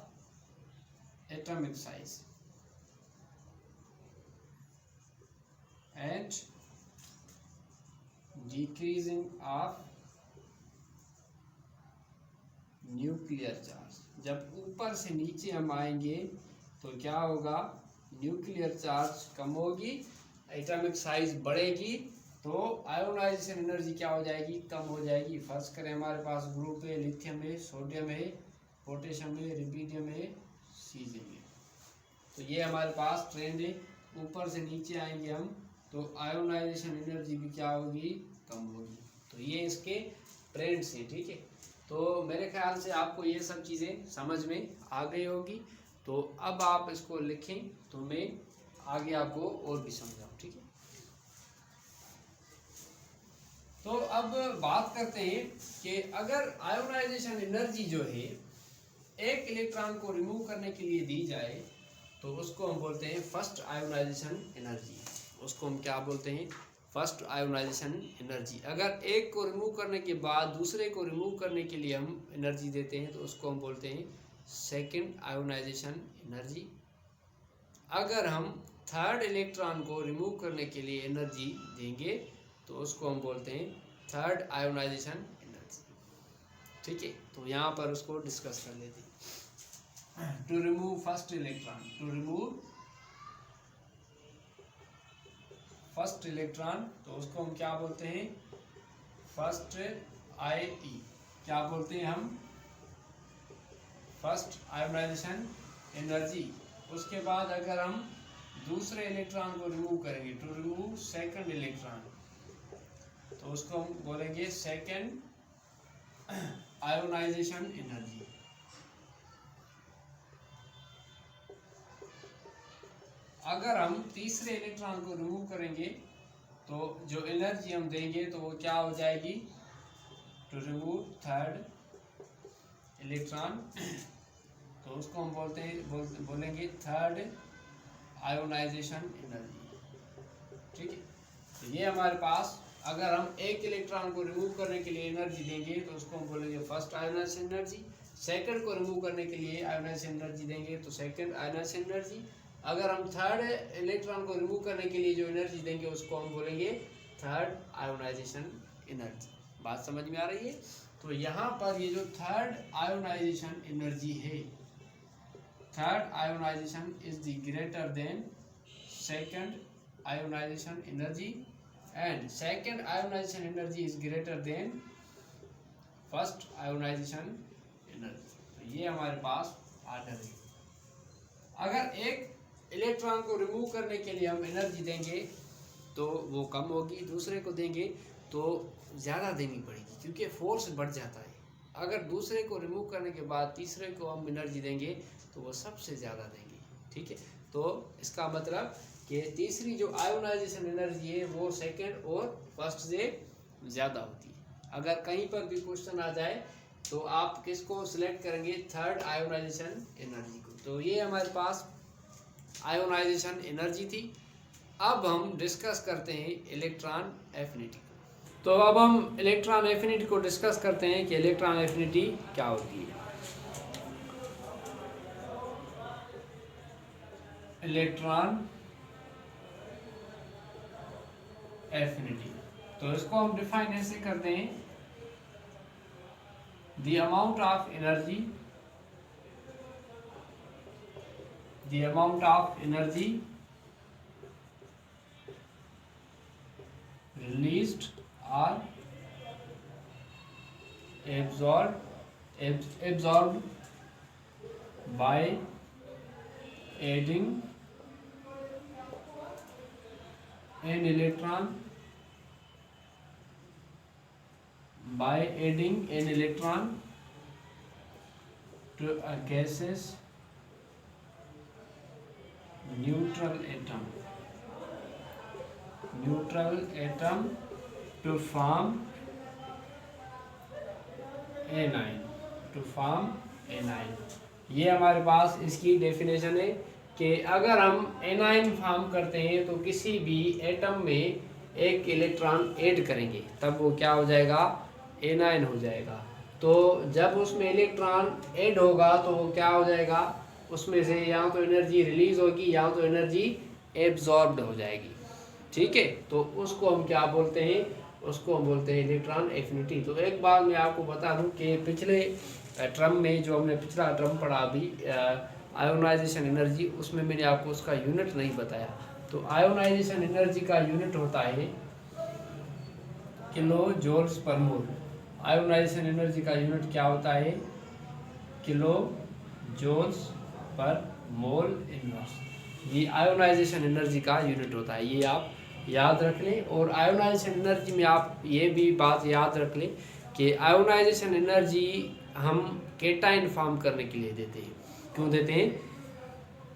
atomic size and decreasing of nuclear charge. जब ऊपर से नीचे हम आएंगे तो क्या होगा? न्यूक्लियर चार्ज कम होगी, एटॉमिक साइज बढ़ेगी, तो आयोनाइजेशन एनर्जी क्या हो जाएगी? कम हो जाएगी। फर्स्ट करें हमारे पास ग्रुप है, लिथियम है, सोडियम है, पोटेशियम है, रुबिडियम है, सीजियम है। तो ये हमारे पास ट्रेंड है ऊपर से नीचे आएंगे हम तो आयोनाइजेशन एनर्जी भी क्या होगी, कम होगी। तो ये इसके ट्रेंड्स हैं, ठीक है। तो मेरे ख्याल से आपको ये सब चीज़ें समझ में आ गई होगी। तो अब आप इसको लिखें तो मैं आगे आपको और भी समझाऊँ, ठीक है। तो अब बात करते हैं कि अगर आयोनाइजेशन एनर्जी जो है एक इलेक्ट्रॉन को रिमूव करने के लिए दी जाए तो उसको हम बोलते हैं फर्स्ट आयोनाइजेशन एनर्जी। उसको हम क्या बोलते हैं, फर्स्ट आयोनाइजेशन एनर्जी। अगर एक को रिमूव करने के बाद दूसरे को रिमूव करने के लिए हम एनर्जी देते हैं तो उसको हम बोलते हैं सेकंड आयोनाइजेशन एनर्जी। अगर हम थर्ड इलेक्ट्रॉन को रिमूव करने के लिए एनर्जी देंगे तो उसको हम बोलते हैं थर्ड आयोनाइजेशन एनर्जी, ठीक है। तो यहाँ पर उसको डिस्कस कर लेते हैं। To remove first electron, to remove first electron तो उसको हम क्या बोलते हैं, फर्स्ट आई, क्या बोलते हैं हम, फर्स्ट आयोनाइजेशन एनर्जी। उसके बाद अगर हम दूसरे इलेक्ट्रॉन को रिमूव करेंगे, टू रिमूव सेकंड इलेक्ट्रॉन तो उसको हम बोलेंगे सेकंड आयोनाइजेशन एनर्जी। अगर हम तीसरे इलेक्ट्रॉन को रिमूव करेंगे तो जो एनर्जी हम देंगे तो वो क्या हो जाएगी, टू रिमूव थर्ड इलेक्ट्रॉन तो उसको हम बोलेंगे थर्ड आयोनाइजेशन एनर्जी, ठीक है। तो ये हमारे पास अगर हम एक इलेक्ट्रॉन को रिमूव करने के लिए एनर्जी देंगे तो उसको हम बोलेंगे फर्स्ट आयोनाइजेशन एनर्जी। सेकंड को रिमूव करने के लिए आयोनाइजेशन एनर्जी देंगे तो सेकंड आयोनाइजेशन एनर्जी। अगर हम थर्ड इलेक्ट्रॉन को रिमूव करने के लिए जो एनर्जी देंगे उसको हम बोलेंगे थर्ड आयोनाइजेशन एनर्जी। बात समझ में आ रही है। तो यहाँ पर ये जो थर्ड आयोनाइजेशन एनर्जी है, third ionization is the greater than second ionisation energy and second ionization energy is greater than first ionization energy। तो ये हमारे पास आर्डर है। अगर एक इलेक्ट्रॉन को रिमूव करने के लिए हम एनर्जी देंगे तो वो कम होगी, दूसरे को देंगे तो ज़्यादा देनी पड़ेगी क्योंकि फोर्स बढ़ जाता है। अगर दूसरे को रिमूव करने के बाद तीसरे को हम एनर्जी देंगे तो वो सबसे ज़्यादा देंगे, ठीक है। तो इसका मतलब कि तीसरी जो आयोनाइजेशन एनर्जी है वो सेकंड और फर्स्ट से ज़्यादा होती है। अगर कहीं पर भी क्वेश्चन आ जाए तो आप किसको सिलेक्ट करेंगे, थर्ड आयोनाइजेशन एनर्जी को। तो ये हमारे पास आयोनाइजेशन एनर्जी थी। अब हम डिस्कस करते हैं इलेक्ट्रॉन एफिनिटी को। तो अब हम इलेक्ट्रॉन एफिनिटी को डिस्कस करते हैं कि इलेक्ट्रॉन एफिनिटी क्या होती है। इलेक्ट्रॉन एफिनिटी तो इसको हम डिफाइन ऐसे करते हैं, the amount of energy, the amount of energy released or absorbed by adding an electron to a gaseous neutral atom to form anion, ये हमारे पास इसकी डेफिनेशन है कि अगर हम एनाइन फॉर्म करते हैं तो किसी भी एटम में एक इलेक्ट्रॉन ऐड करेंगे तब वो क्या हो जाएगा, एनाइन हो जाएगा। तो जब उसमें इलेक्ट्रॉन ऐड होगा तो वो क्या हो जाएगा, उसमें से या तो एनर्जी रिलीज होगी या तो एनर्जी एब्जॉर्ब्ड हो जाएगी, ठीक है। तो उसको हम क्या बोलते हैं, उसको हम बोलते हैं इलेक्ट्रॉन एफिनिटी। तो एक बार मैं आपको बता दूं कि पिछले टर्म में जो हमने पिछला टर्म पढ़ा अभी आयोनाइजेशन एनर्जी, उसमें मैंने आपको उसका यूनिट नहीं बताया। तो आयोनाइजेशन एनर्जी का यूनिट होता है kilo joules per mole. Ionization energy का यूनिट क्या होता है, kilo joules per mole inverse. ये आयोनाइजेशन एनर्जी का यूनिट होता है, ये आप याद रख लें। और आयोनाइजेशन एनर्जी में आप ये भी बात याद रख लें कि आयोनाइजेशन एनर्जी हम केटाइन फॉर्म करने के लिए देते हैं। क्यों देते हैं?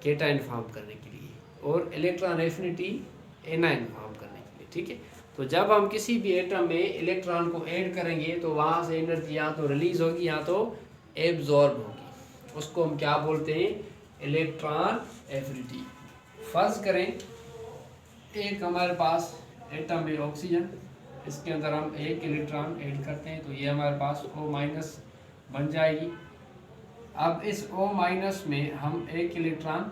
केटाइन फॉर्म करने के लिए, और इलेक्ट्रॉन एफिनिटी एनाइन फॉर्म करने के लिए। ठीक है, तो जब हम किसी भी एटम में इलेक्ट्रॉन को ऐड करेंगे तो वहाँ से एनर्जी या तो रिलीज होगी या तो एब्जॉर्ब होगी। उसको हम क्या बोलते हैं? Electron affinity. फर्ज करें एक हमारे पास एटम में ऑक्सीजन, इसके अंदर हम एक इलेक्ट्रॉन ऐड करते हैं तो ये हमारे पास O- बन जाएगी। अब इस O- में हम एक इलेक्ट्रॉन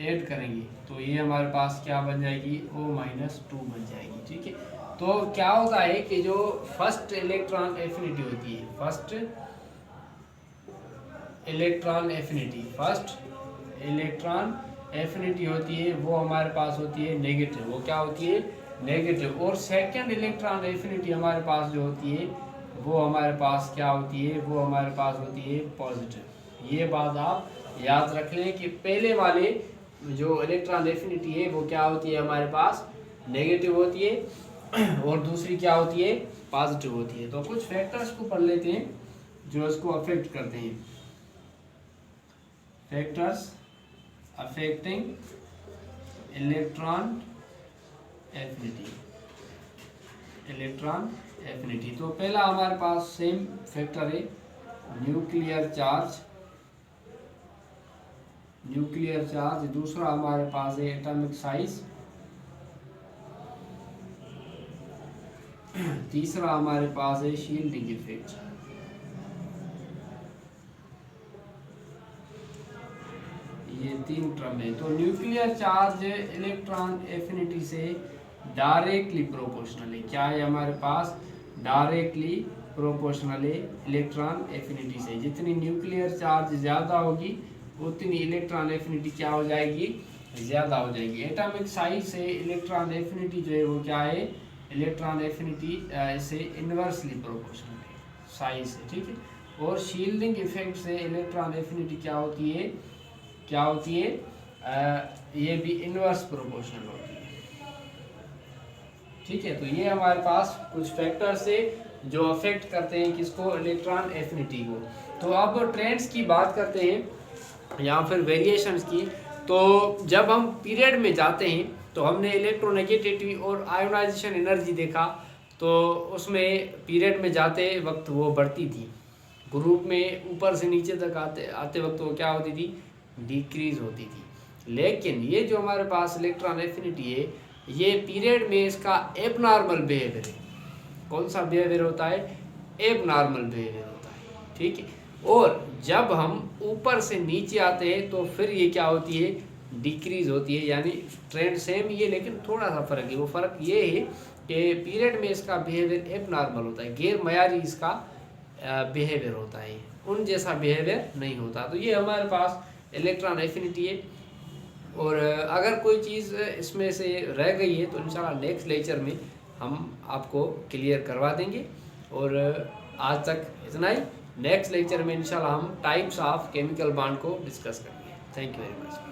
ऐड करेंगे तो ये हमारे पास क्या बन जाएगी? O-2 बन जाएगी। ठीक है, तो क्या होता है कि जो फर्स्ट इलेक्ट्रॉन एफिनिटी होती है, फर्स्ट इलेक्ट्रॉन एफिनिटी होती है वो हमारे पास होती है नेगेटिव। वो क्या होती है? नेगेटिव। और सेकंड इलेक्ट्रॉन एफिनिटी हमारे पास जो होती है वो हमारे पास क्या होती है? वो हमारे पास होती है पॉजिटिव। ये बात आप याद रख लें कि पहले वाले जो इलेक्ट्रॉन एफिनिटी है वो क्या होती है? हमारे पास नेगेटिव होती है, और दूसरी क्या होती है? पॉजिटिव होती है। तो कुछ फैक्टर्स को पढ़ लेते हैं जो इसको अफेक्ट करते हैं। Factors affecting electron affinity. तो पहला हमारे पास सेम फैक्टर है न्यूक्लियर चार्ज। दूसरा हमारे पास है एटॉमिक साइज। तीसरा हमारे पास है शील्डिंग इफेक्ट। ये 3 टर्म है। तो न्यूक्लियर चार्ज इलेक्ट्रॉन एफिनिटी से डायरेक्टली प्रोपोर्शनल है। क्या है हमारे पास? डायरेक्टली प्रोपोर्शनल है इलेक्ट्रॉन एफिनिटी से। जितनी न्यूक्लियर चार्ज ज़्यादा होगी उतनी इलेक्ट्रॉन एफिनिटी क्या हो जाएगी? ज़्यादा हो जाएगी। एटॉमिक साइज से इलेक्ट्रॉन एफिनिटी जो है वो क्या है? इलेक्ट्रॉन एफिनिटी से इन्वर्सली प्रोपोर्शनल है साइज से। ठीक है, और शील्डिंग इफेक्ट से इलेक्ट्रॉन एफिनिटी क्या होती है? ये भी इन्वर्स प्रोपोर्शनल होती है। ठीक है, तो ये हमारे पास कुछ फैक्टर्स है जो अफेक्ट करते हैं किसको? इलेक्ट्रॉन एफिनिटी को। तो अब ट्रेंड्स की बात करते हैं या फिर वेरिएशंस की। तो जब हम पीरियड में जाते हैं तो हमने इलेक्ट्रोनेगेटिविटी और आयोनाइजेशन एनर्जी देखा, तो उसमें पीरियड में जाते वक्त वो बढ़ती थी, ग्रुप में ऊपर से नीचे तक आते वक्त वो क्या होती थी? डिक्रीज होती थी। लेकिन ये जो हमारे पास इलेक्ट्रॉन एफिनिटी है ये पीरियड में इसका एबनॉर्मल बिहेवियर है। कौन सा बिहेवियर होता है? एबनॉर्मल बिहेवियर होता है। ठीक है, और जब हम ऊपर से नीचे आते हैं तो फिर ये क्या होती है? डिक्रीज होती है। यानी ट्रेंड सेम ही है लेकिन थोड़ा सा फर्क है। वो फर्क ये है कि पीरियड में इसका बिहेवियर एबनॉर्मल होता है, गैर मयारी इसका बिहेवियर होता है, उन जैसा बिहेवियर नहीं होता। तो ये हमारे पास इलेक्ट्रॉन एफिनिटी है। और अगर कोई चीज़ इसमें से रह गई है तो इंशाल्लाह नेक्स्ट लेक्चर में हम आपको क्लियर करवा देंगे। और आज तक इतना ही। नेक्स्ट लेक्चर में इंशाल्लाह हम टाइप्स ऑफ केमिकल बॉन्ड को डिस्कस करेंगे। Thank you very much.